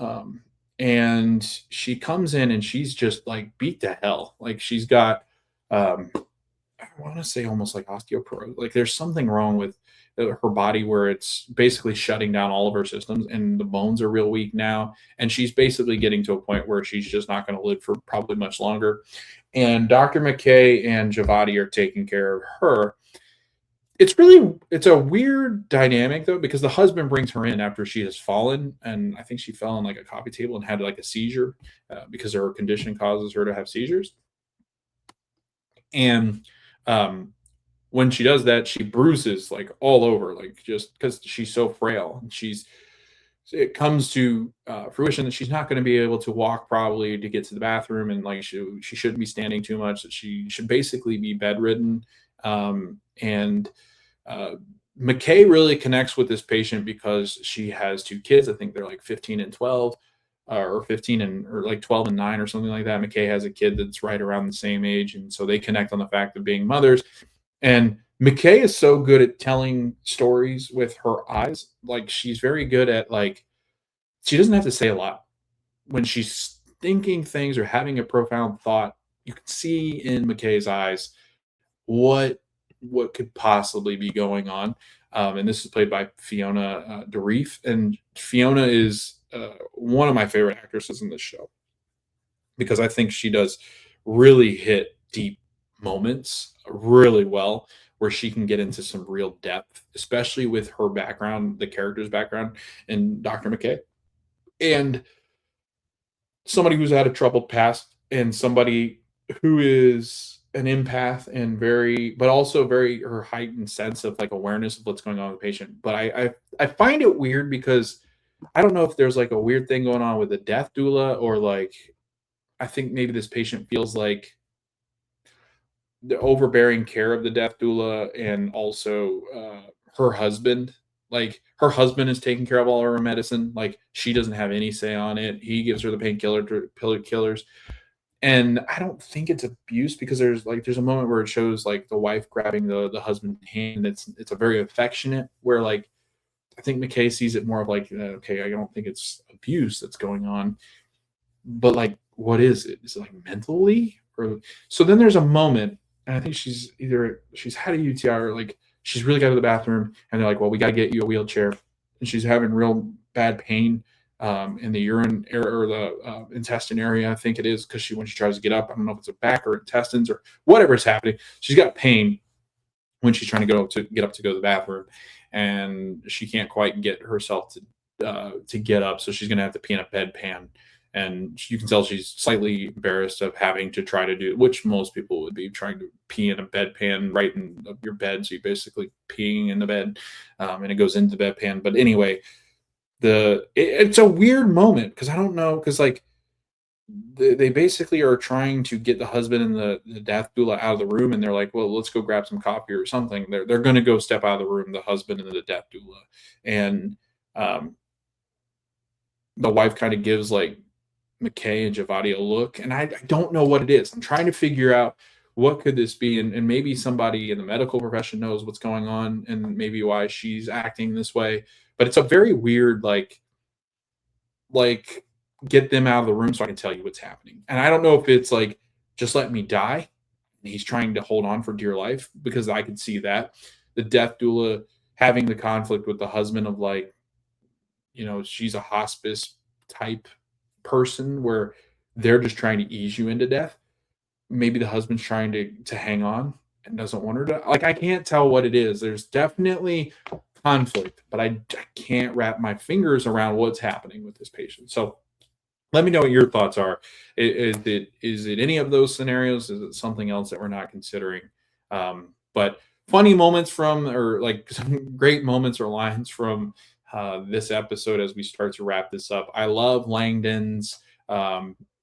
And she comes in and she's just like beat to hell. Like she's got I want to say almost like osteoporosis. Like there's something wrong with her body where it's basically shutting down all of her systems, and the bones are real weak now. And she's basically getting to a point where she's just not going to live for probably much longer. And Dr. McKay and Javadi are taking care of her. It's a weird dynamic though, because the husband brings her in after she has fallen, and I think she fell on like a coffee table and had like a seizure because her condition causes her to have seizures. And when she does that, she bruises like all over, like just because she's so frail. And it comes to fruition that she's not going to be able to walk probably to get to the bathroom, and like she shouldn't be standing too much. That she should basically be bedridden. And uh, McKay really connects with this patient because she has two kids. I think they're like 15 and 12, or 15 and or like 12 and 9 or something like that. McKay has a kid that's right around the same age. And so they connect on the fact of being mothers. And McKay is so good at telling stories with her eyes. Like she's very good at like, she doesn't have to say a lot. When she's thinking things or having a profound thought, you can see in McKay's eyes what could possibly be going on. And this is played by Fiona DeReef, and Fiona is one of my favorite actresses in this show because I think she does really hit deep moments really well, where she can get into some real depth, especially with her background, the character's background, and Dr. McKay, and somebody who's had a troubled past, and somebody who is an empath and very, but also very her heightened sense of like awareness of what's going on with the patient. But I find it weird because I don't know if there's like a weird thing going on with the death doula, or like I think maybe this patient feels like the overbearing care of the death doula, and also her husband. Like her husband is taking care of all her medicine. Like she doesn't have any say on it. He gives her the painkillers. And I don't think it's abuse, because there's a moment where it shows like the wife grabbing the husband's hand. It's a very affectionate, where like I think McKay sees it more of like, okay, I don't think it's abuse that's going on, but like, what is it? Is it like mentally? Or so then there's a moment, and I think she's had a UTI, or like she's really got to the bathroom, and they're like, well, we got to get you a wheelchair, and she's having real bad pain in the urine area, or the intestine area, I think it is, because when she tries to get up, I don't know if it's a back or intestines or whatever's happening. She's got pain when she's trying to get up to go to the bathroom, and she can't quite get herself to get up, so she's going to have to pee in a bedpan. And you can tell she's slightly embarrassed of having to try to do, which most people would be, trying to pee in a bedpan right in your bed. So you're basically peeing in the bed, and it goes into the bedpan. But anyway, it's a weird moment, because I don't know, because like they basically are trying to get the husband and the death doula out of the room, and they're like, well, let's go grab some coffee or something. They're going to go step out of the room, the husband and the death doula, and the wife kind of gives like McKay and Javadi a look, and I don't know what it is. I'm trying to figure out what could this be, and maybe somebody in the medical profession knows what's going on, and maybe why she's acting this way. But it's a very weird like get them out of the room so I can tell you what's happening. And I don't know if it's like, just let me die, and he's trying to hold on for dear life, because I could see that the death doula having the conflict with the husband of like, she's a hospice type person where they're just trying to ease you into death. Maybe the husband's trying to hang on and doesn't want her to. Like, I can't tell what it is. There's definitely conflict, but I can't wrap my fingers around what's happening with this patient. So let me know what your thoughts are. Is it any of those scenarios? Is it something else that we're not considering? But funny moments from, or like some great moments or lines from this episode as we start to wrap this up. I love Langdon's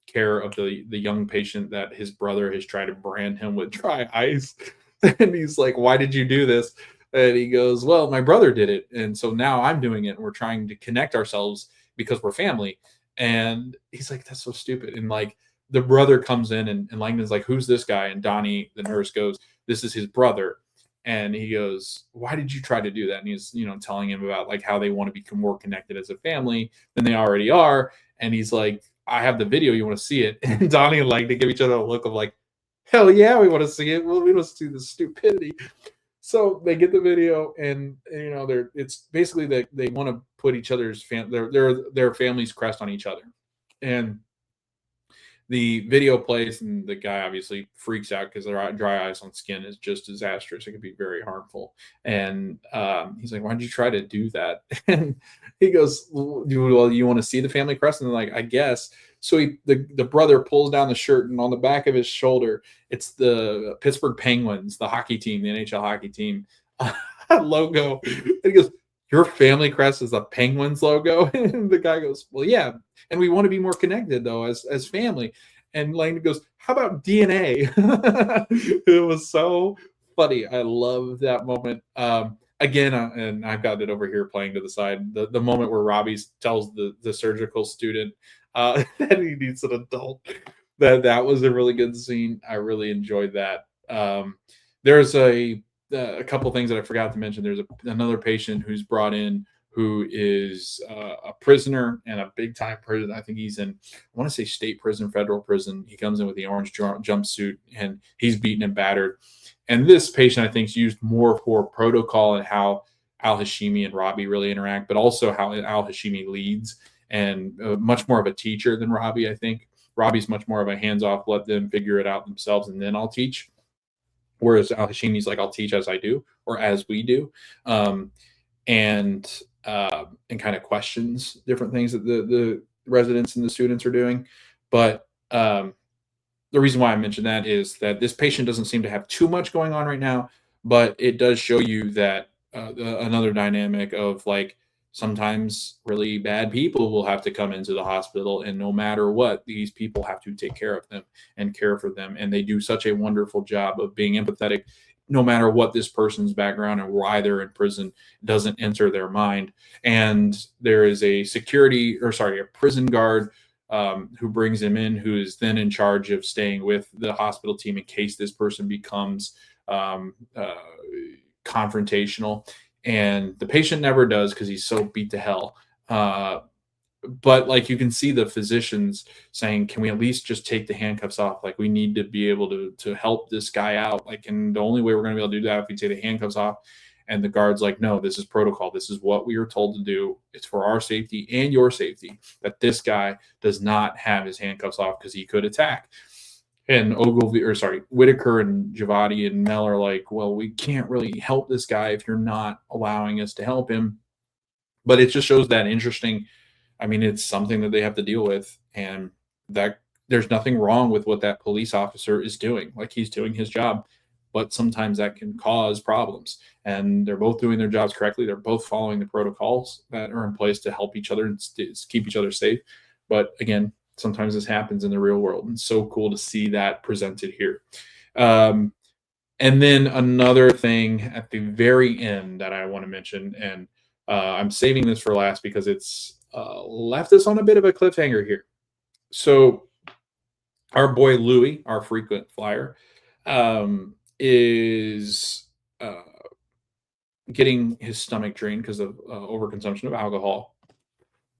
care of the young patient that his brother has tried to brand him with dry ice. And he's like, why did you do this? And he goes, well, my brother did it, and so now I'm doing it, and we're trying to connect ourselves because we're family. And he's like, that's so stupid. And like the brother comes in, and Langdon's like, who's this guy? And Donnie, the nurse, goes, this is his brother. And he goes, why did you try to do that? And he's, telling him about like how they want to become more connected as a family than they already are. And he's like, I have the video. You want to see it? And Donnie and Langdon give each other a look of like, hell yeah, we want to see it. Well, we don't see the stupidity. So they get the video, and it's basically that they want to put each other's their family's crest on each other. And the video plays, and the guy obviously freaks out because dry ice on skin is just disastrous. It can be very harmful. And he's like, why did you try to do that? And he goes, well, you want to see the family crest? And they're like, I guess. So the brother pulls down the shirt, and on the back of his shoulder, it's the Pittsburgh Penguins, the hockey team, the NHL hockey team logo. And he goes, your family crest is the Penguins logo? And the guy goes, well, yeah. And we want to be more connected, though, as family. And Langdon goes, how about DNA? It was so funny. I love that moment. Again, and I've got it over here playing to the side. The moment where Robbie tells the surgical student that he needs an adult. That was a really good scene. I really enjoyed that. There's a couple things that I forgot to mention. There's another patient who's brought in who is a prisoner and a big time prison. I think he's in, I want to say state prison, federal prison. He comes in with the orange jumpsuit and he's beaten and battered. And this patient, I think, is used more for protocol and how Al Hashimi and Robbie really interact, but also how Al Hashimi leads and much more of a teacher than Robbie, I think. Robbie's much more of a hands off, let them figure it out themselves and then I'll teach. Whereas Al Hashimi's like, I'll teach as I do or as we do. Um, and kind of questions different things that the residents and the students are doing. But the reason why I mentioned that is that this patient doesn't seem to have too much going on right now, but it does show you that another dynamic of like sometimes really bad people will have to come into the hospital, and no matter what, these people have to take care of them and care for them, and they do such a wonderful job of being empathetic. No matter what this person's background and why they're in prison doesn't enter their mind. And there is a a prison guard who brings him in, who is then in charge of staying with the hospital team in case this person becomes um, uh, confrontational. And the patient never does because he's so beat to hell. But like you can see the physicians saying, can we at least just take the handcuffs off? Like we need to be able to help this guy out. Like, and the only way we're going to be able to do that if we take the handcuffs off. And the guard's like, no, this is protocol. This is what we are told to do. It's for our safety and your safety that this guy does not have his handcuffs off because he could attack. And Whitaker and Javati and Mel are like, well, we can't really help this guy if you're not allowing us to help him. But it just shows that interesting. I mean, it's something that they have to deal with, and that there's nothing wrong with what that police officer is doing. Like he's doing his job, but sometimes that can cause problems. And they're both doing their jobs correctly. They're both following the protocols that are in place to help each other and keep each other safe. But again, sometimes this happens in the real world, and it's so cool to see that presented here. Um, and then another thing at the very end that I want to mention, and I'm saving this for last because it's left us on a bit of a cliffhanger here. So, our boy Louis, our frequent flyer, is getting his stomach drained because of overconsumption of alcohol.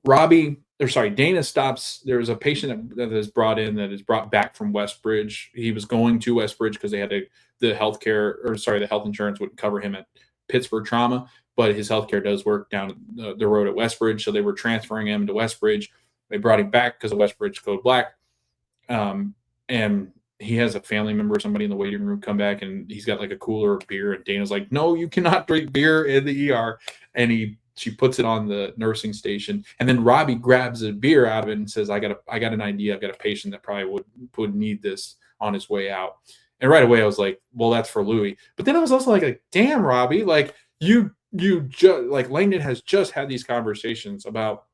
Dana stops. There's a patient that is brought in that is brought back from Westbridge. He was going to Westbridge because they had the health insurance wouldn't cover him at Pittsburgh Trauma, but his healthcare does work down the road at Westbridge. So they were transferring him to Westbridge. They brought him back because of Westbridge Code Black. And he has a family member, somebody in the waiting room come back, and he's got like a cooler of beer. And Dana's like, no, you cannot drink beer in the ER. And she puts it on the nursing station. And then Robbie grabs a beer out of it and says, I got an idea. I've got a patient that probably would need this on his way out. And right away I was like, well, that's for Louis. But then I was also like damn, Robbie, like you just like Langdon has just had these conversations about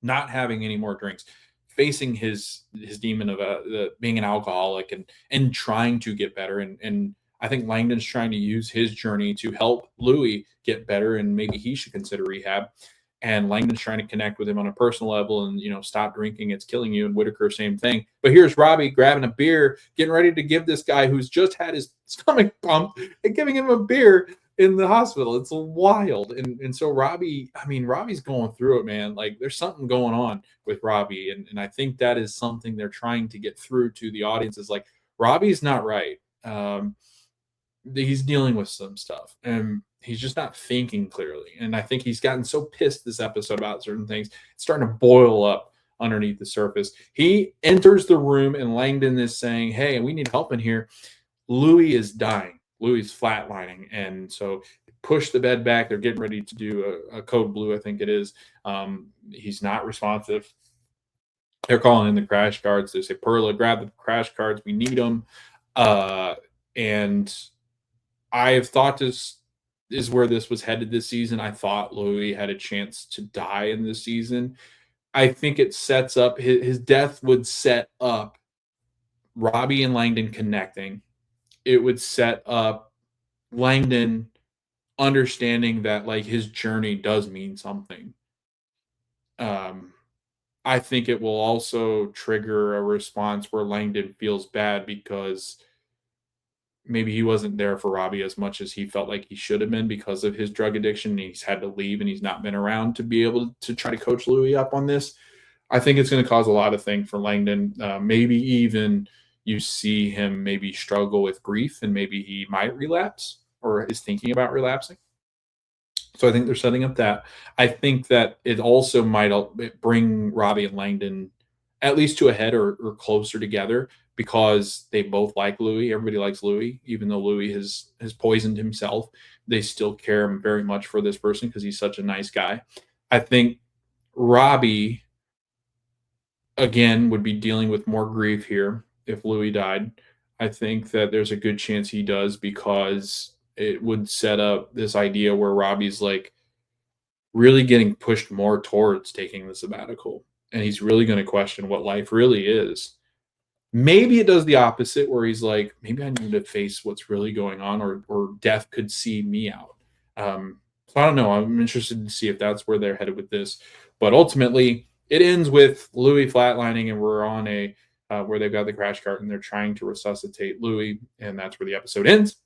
not having any more drinks, facing his demon of being an alcoholic and trying to get better. And I think Langdon's trying to use his journey to help Louis get better, and maybe he should consider rehab. And Langdon's trying to connect with him on a personal level and, stop drinking. It's killing you. And Whitaker, same thing. But here's Robbie grabbing a beer, getting ready to give this guy who's just had his stomach pumped and giving him a beer in the hospital. It's wild. And so Robbie's going through it, man. Like there's something going on with Robbie. And I think that is something they're trying to get through to the audience is like, Robbie's not right. He's dealing with some stuff and he's just not thinking clearly. And I think he's gotten so pissed this episode about certain things. It's starting to boil up underneath the surface. He enters the room and Langdon is saying, hey, we need help in here. Louis is dying. Louis flatlining. And so push the bed back. They're getting ready to do a code blue, I think it is. He's not responsive. They're calling in the crash guards. They say, Perla, grab the crash guards. We need them. And I have thought this is where this was headed this season. I thought Louis had a chance to die in this season. I think it sets up his death would set up Robbie and Langdon connecting. It would set up Langdon understanding that like his journey does mean something. Um, I think it will also trigger a response where Langdon feels bad because maybe he wasn't there for Robby as much as he felt like he should have been because of his drug addiction. And he's had to leave and he's not been around to be able to try to coach Louis up on this. I think it's going to cause a lot of things for Langdon. Maybe even you see him maybe struggle with grief and maybe he might relapse or is thinking about relapsing. So I think they're setting up that. I think that it also might bring Robby and Langdon at least to a head or closer together because they both like Louis. Everybody likes Louis, even though Louis has poisoned himself. They still care very much for this person because he's such a nice guy. I think Robby again would be dealing with more grief here if Louis died. I think that there's a good chance he does because it would set up this idea where Robby's like really getting pushed more towards taking the sabbatical and he's really going to question what life really is. Maybe it does the opposite where he's like, maybe I need to face what's really going on or death could see me out. So I don't know. I'm interested to see if that's where they're headed with this. But ultimately, it ends with Louis flatlining and we're on a where they've got the crash cart and they're trying to resuscitate Louis, and that's where the episode ends.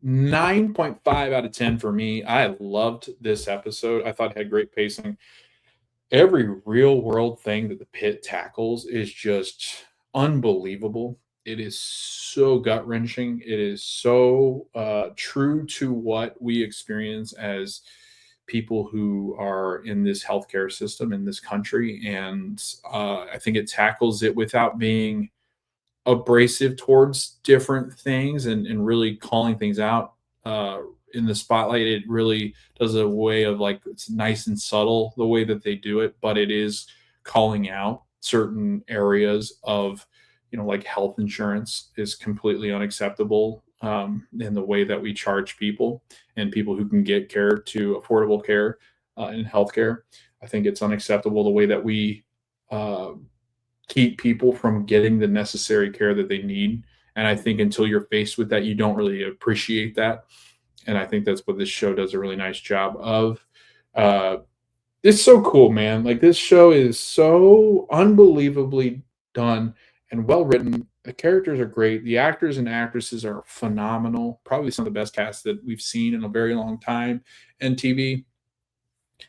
9.5 out of 10 for me. I loved this episode. I thought it had great pacing. Every real world thing that the Pitt tackles is just unbelievable. It is so gut wrenching. It is so true to what we experience as people who are in this healthcare system in this country. And I think it tackles it without being abrasive towards different things and really calling things out in the spotlight. It really does a way of like it's nice and subtle the way that they do it, but it is calling out certain areas of like health insurance is completely unacceptable in the way that we charge people and people who can get care to affordable care in healthcare. I think it's unacceptable the way that we uh, keep people from getting the necessary care that they need. And I think until you're faced with that, you don't really appreciate that. And I think that's what this show does a really nice job of. Uh, it's so cool, man. Like this show is so unbelievably done and well written. The characters are great. The actors and actresses are phenomenal. Probably some of the best casts that we've seen in a very long time in TV,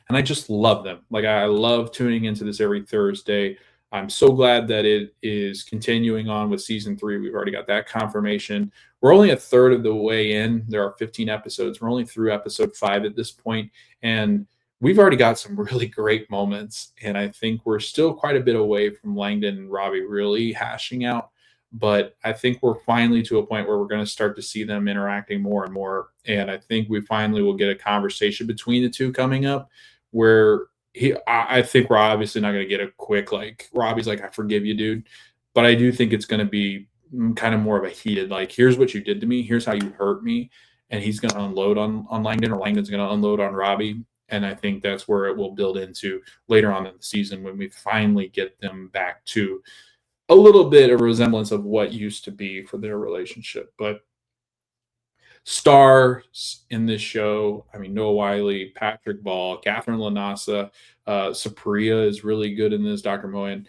and I just love them. Like I love tuning into this every Thursday. I'm so glad that it is continuing on with season 3. We've already got that confirmation. We're only a third of the way in. There are 15 episodes. We're only through episode 5 at this point, and we've already got some really great moments. And I think we're still quite a bit away from Langdon and Robby really hashing out. But I think we're finally to a point where we're going to start to see them interacting more and more. And I think we finally will get a conversation between the two coming up where I think we're obviously not going to get a quick, like, Robby's like, I forgive you, dude. But I do think it's going to be kind of more of a heated, like, here's what you did to me. Here's how you hurt me. And he's going to unload on Langdon, or Langdon's going to unload on Robby. And I think that's where it will build into later on in the season when we finally get them back to a little bit of resemblance of what used to be for their relationship. But stars in this show, I mean, Noah Wiley, Patrick Ball, Catherine Lanasa, Supriya is really good in this, Dr. Moyen,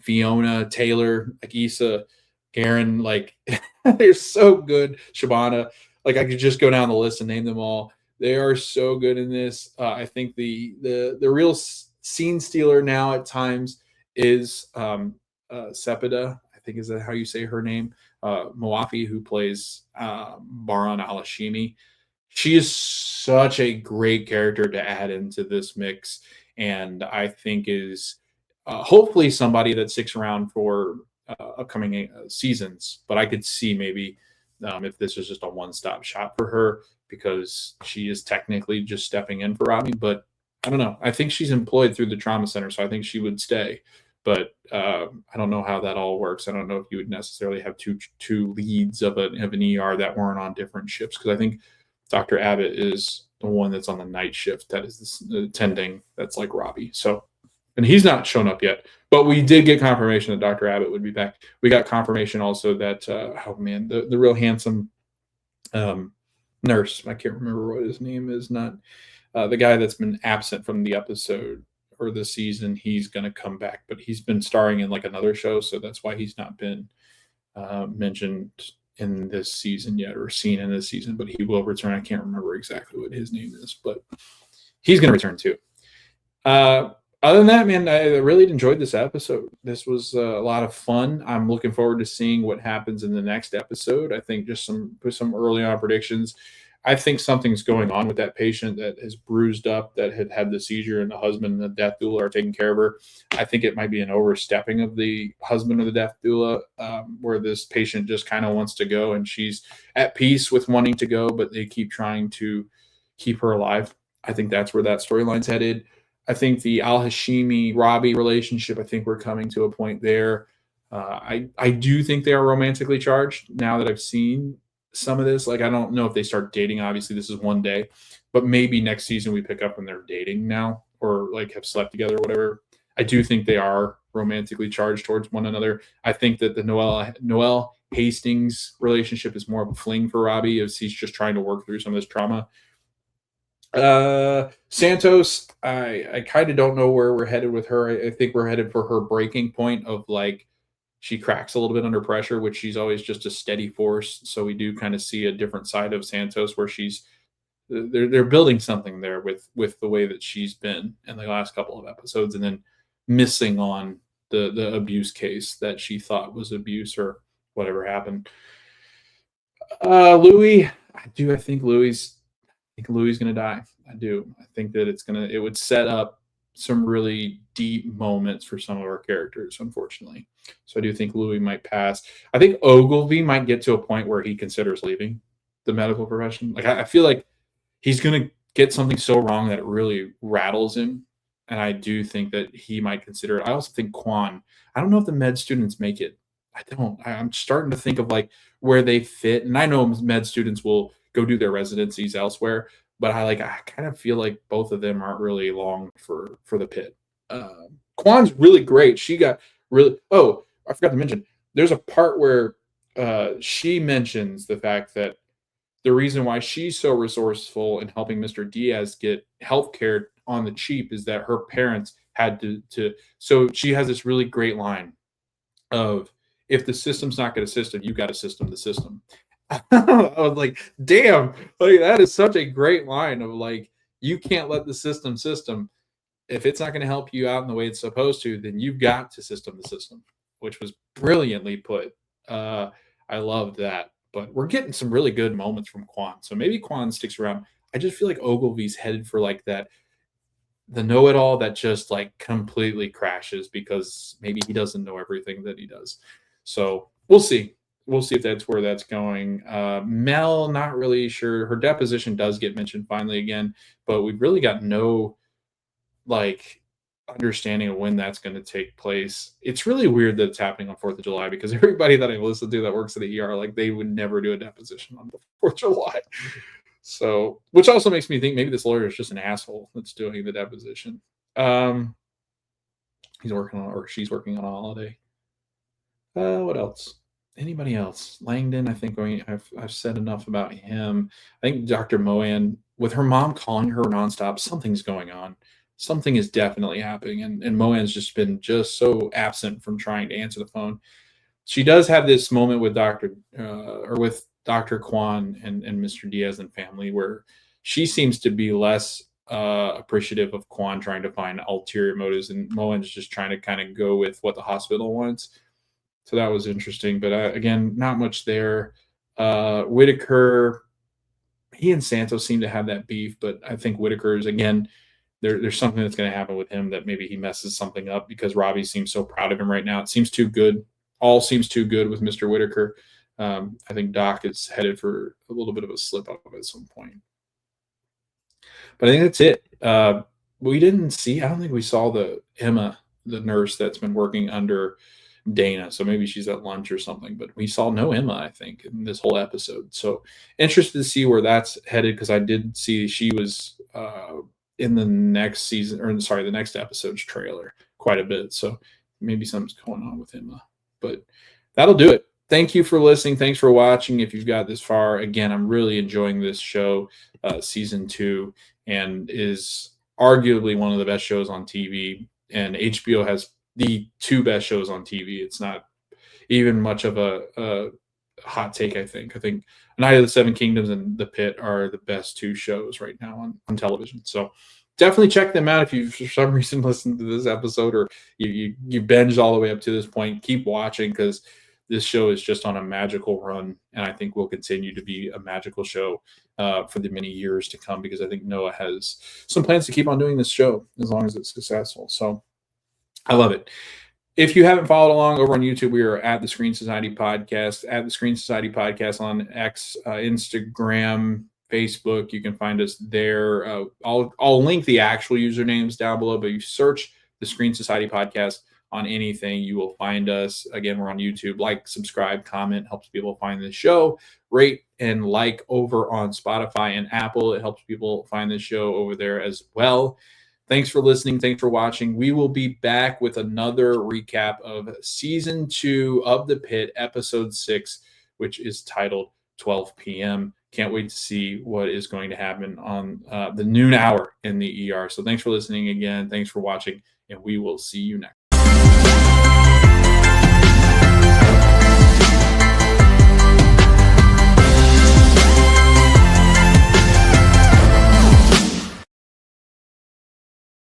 Fiona, Taylor, Akisa, Karen, like, they're so good. Shabana, like, I could just go down the list and name them all. They are so good in this. I think the real scene stealer now at times is Sepida. I think is that how you say her name? Moafi, who plays Baran Alashimi. She is such a great character to add into this mix, and I think is hopefully somebody that sticks around for upcoming seasons. But I could see maybe if this is just a one-stop shop for her because she is technically just stepping in for Robby. But I don't know. I think she's employed through the trauma center, so I think she would stay. But I don't know how that all works. I don't know if you would necessarily have two leads of an ER that weren't on different shifts, because I think Dr. Abbott is the one that's on the night shift that is attending. That's like Robby. So, and he's not shown up yet, but we did get confirmation that Dr. Abbott would be back. We got confirmation also that oh man, the real handsome nurse. I can't remember what his name is. Not the guy that's been absent from the episode or the season. He's going to come back, but he's been starring in like another show, so that's why he's not been mentioned in this season yet or seen in this season. But he will return. I can't remember exactly what his name is, but he's going to return too. Other than that, man, I really enjoyed this episode. This was a lot of fun. I'm looking forward to seeing what happens in the next episode. I think just some early on predictions. I think something's going on with that patient that is bruised up, that had the seizure, and the husband and the death doula are taking care of her. I think it might be an overstepping of the husband of the death doula, where this patient just kind of wants to go, and she's at peace with wanting to go, but they keep trying to keep her alive. I think that's where that storyline's headed. I think the Al-Hashimi Robby relationship, I think we're coming to a point there. I do think they are romantically charged now that I've seen some of this. Like, I don't know if they start dating. Obviously, this is one day, but maybe next season we pick up when they're dating now or like have slept together or whatever. I do think they are romantically charged towards one another. I think that the Noel Hastings relationship is more of a fling for Robby as he's just trying to work through some of this trauma. Santos, I kind of don't know where we're headed with her. I think we're headed for her breaking point of like she cracks a little bit under pressure, which she's always just a steady force. So we do kind of see a different side of Santos where they're building something there with the way that she's been in the last couple of episodes, and then missing on the abuse case that she thought was abuse or whatever happened. Louis, I think Louis is going to die. I do. I think that it would set up some really deep moments for some of our characters, unfortunately. So I do think Louis might pass. I think Ogilvy might get to a point where he considers leaving the medical profession. Like, I feel like he's going to get something so wrong that it really rattles him. And I do think that he might consider it. I also think Quan, I don't know if the med students make it. I'm starting to think of like where they fit. And I know med students will go do their residencies elsewhere, but I kind of feel like both of them aren't really long for the Pitt. Quan's really great. She got really. Oh, I forgot to mention. There's a part where she mentions the fact that the reason why she's so resourceful in helping Mr. Diaz get healthcare on the cheap is that her parents had to. So she has this really great line of, if the system's not going to system, you got to system the system. I was like, damn, like that is such a great line of like, you can't let the system. If it's not going to help you out in the way it's supposed to, then you've got to system the system, which was brilliantly put. I loved that. But we're getting some really good moments from Quan. So maybe Quan sticks around. I just feel like Ogilvy's headed for like that, the know-it-all that just like completely crashes because maybe he doesn't know everything that he does. So we'll see. We'll see if that's where that's going. Mel, not really sure. Her deposition does get mentioned finally again, but we've really got no like understanding of when that's going to take place. It's really weird that it's happening on 4th of July because everybody that I listen to that works at the ER, like they would never do a deposition on the 4th of July. So, which also makes me think maybe this lawyer is just an asshole that's doing the deposition. He's working on, or she's working on a holiday. What else? Anybody else? Langdon, I think I've said enough about him. I think Dr. Moan, with her mom calling her nonstop, something's going on. Something is definitely happening. And Moan's just been so absent from trying to answer the phone. She does have this moment with with Dr. Quan and Mr. Diaz and family where she seems to be less appreciative of Quan trying to find ulterior motives, and Moan's just trying to kind of go with what the hospital wants. So that was interesting, but again, not much there. Whitaker, he and Santos seem to have that beef, but I think Whitaker's, again, there's something that's going to happen with him that maybe he messes something up because Robby seems so proud of him right now. It seems too good. All seems too good with Mr. Whitaker. I think Doc is headed for a little bit of a slip up at some point. But I think that's it. We didn't see, I don't think we saw the Emma, the nurse that's been working under Dana. So maybe she's at lunch or something, but we saw no Emma, I think, in this whole episode. So interested to see where that's headed because I did see she was in the next season, or sorry, the next episode's trailer quite a bit. So maybe something's going on with Emma. But that'll do it. thank you for listening. Thanks for watching. If you've got this far, again, I'm really enjoying this show, season 2, and is arguably one of the best shows on TV. And HBO has the 2 best shows on TV. It's not even much of a hot take. I think Night of the Seven Kingdoms and The Pit are the best 2 shows right now on television. So definitely check them out if you for some reason listened to this episode, or you binged all the way up to this point. Keep watching, because this show is just on a magical run, and I think will continue to be a magical show for the many years to come, because I think Noah has some plans to keep on doing this show as long as it's successful. So I love it. If you haven't followed along over on YouTube, we are at the Screen Society Podcast, at the Screen Society Podcast on X, Instagram, Facebook. You can find us there. I'll link the actual usernames down below, but you search the Screen Society Podcast on anything, you will find us. Again, we're on YouTube. Like, subscribe, comment, helps people find the show. Rate and like over on Spotify and Apple. It helps people find the show over there as well. Thanks for listening. Thanks for watching. We will be back with another recap of season 2 of The Pit, episode 6, which is titled 12 p.m. Can't wait to see what is going to happen on the noon hour in the ER. So thanks for listening again. Thanks for watching, and we will see you next.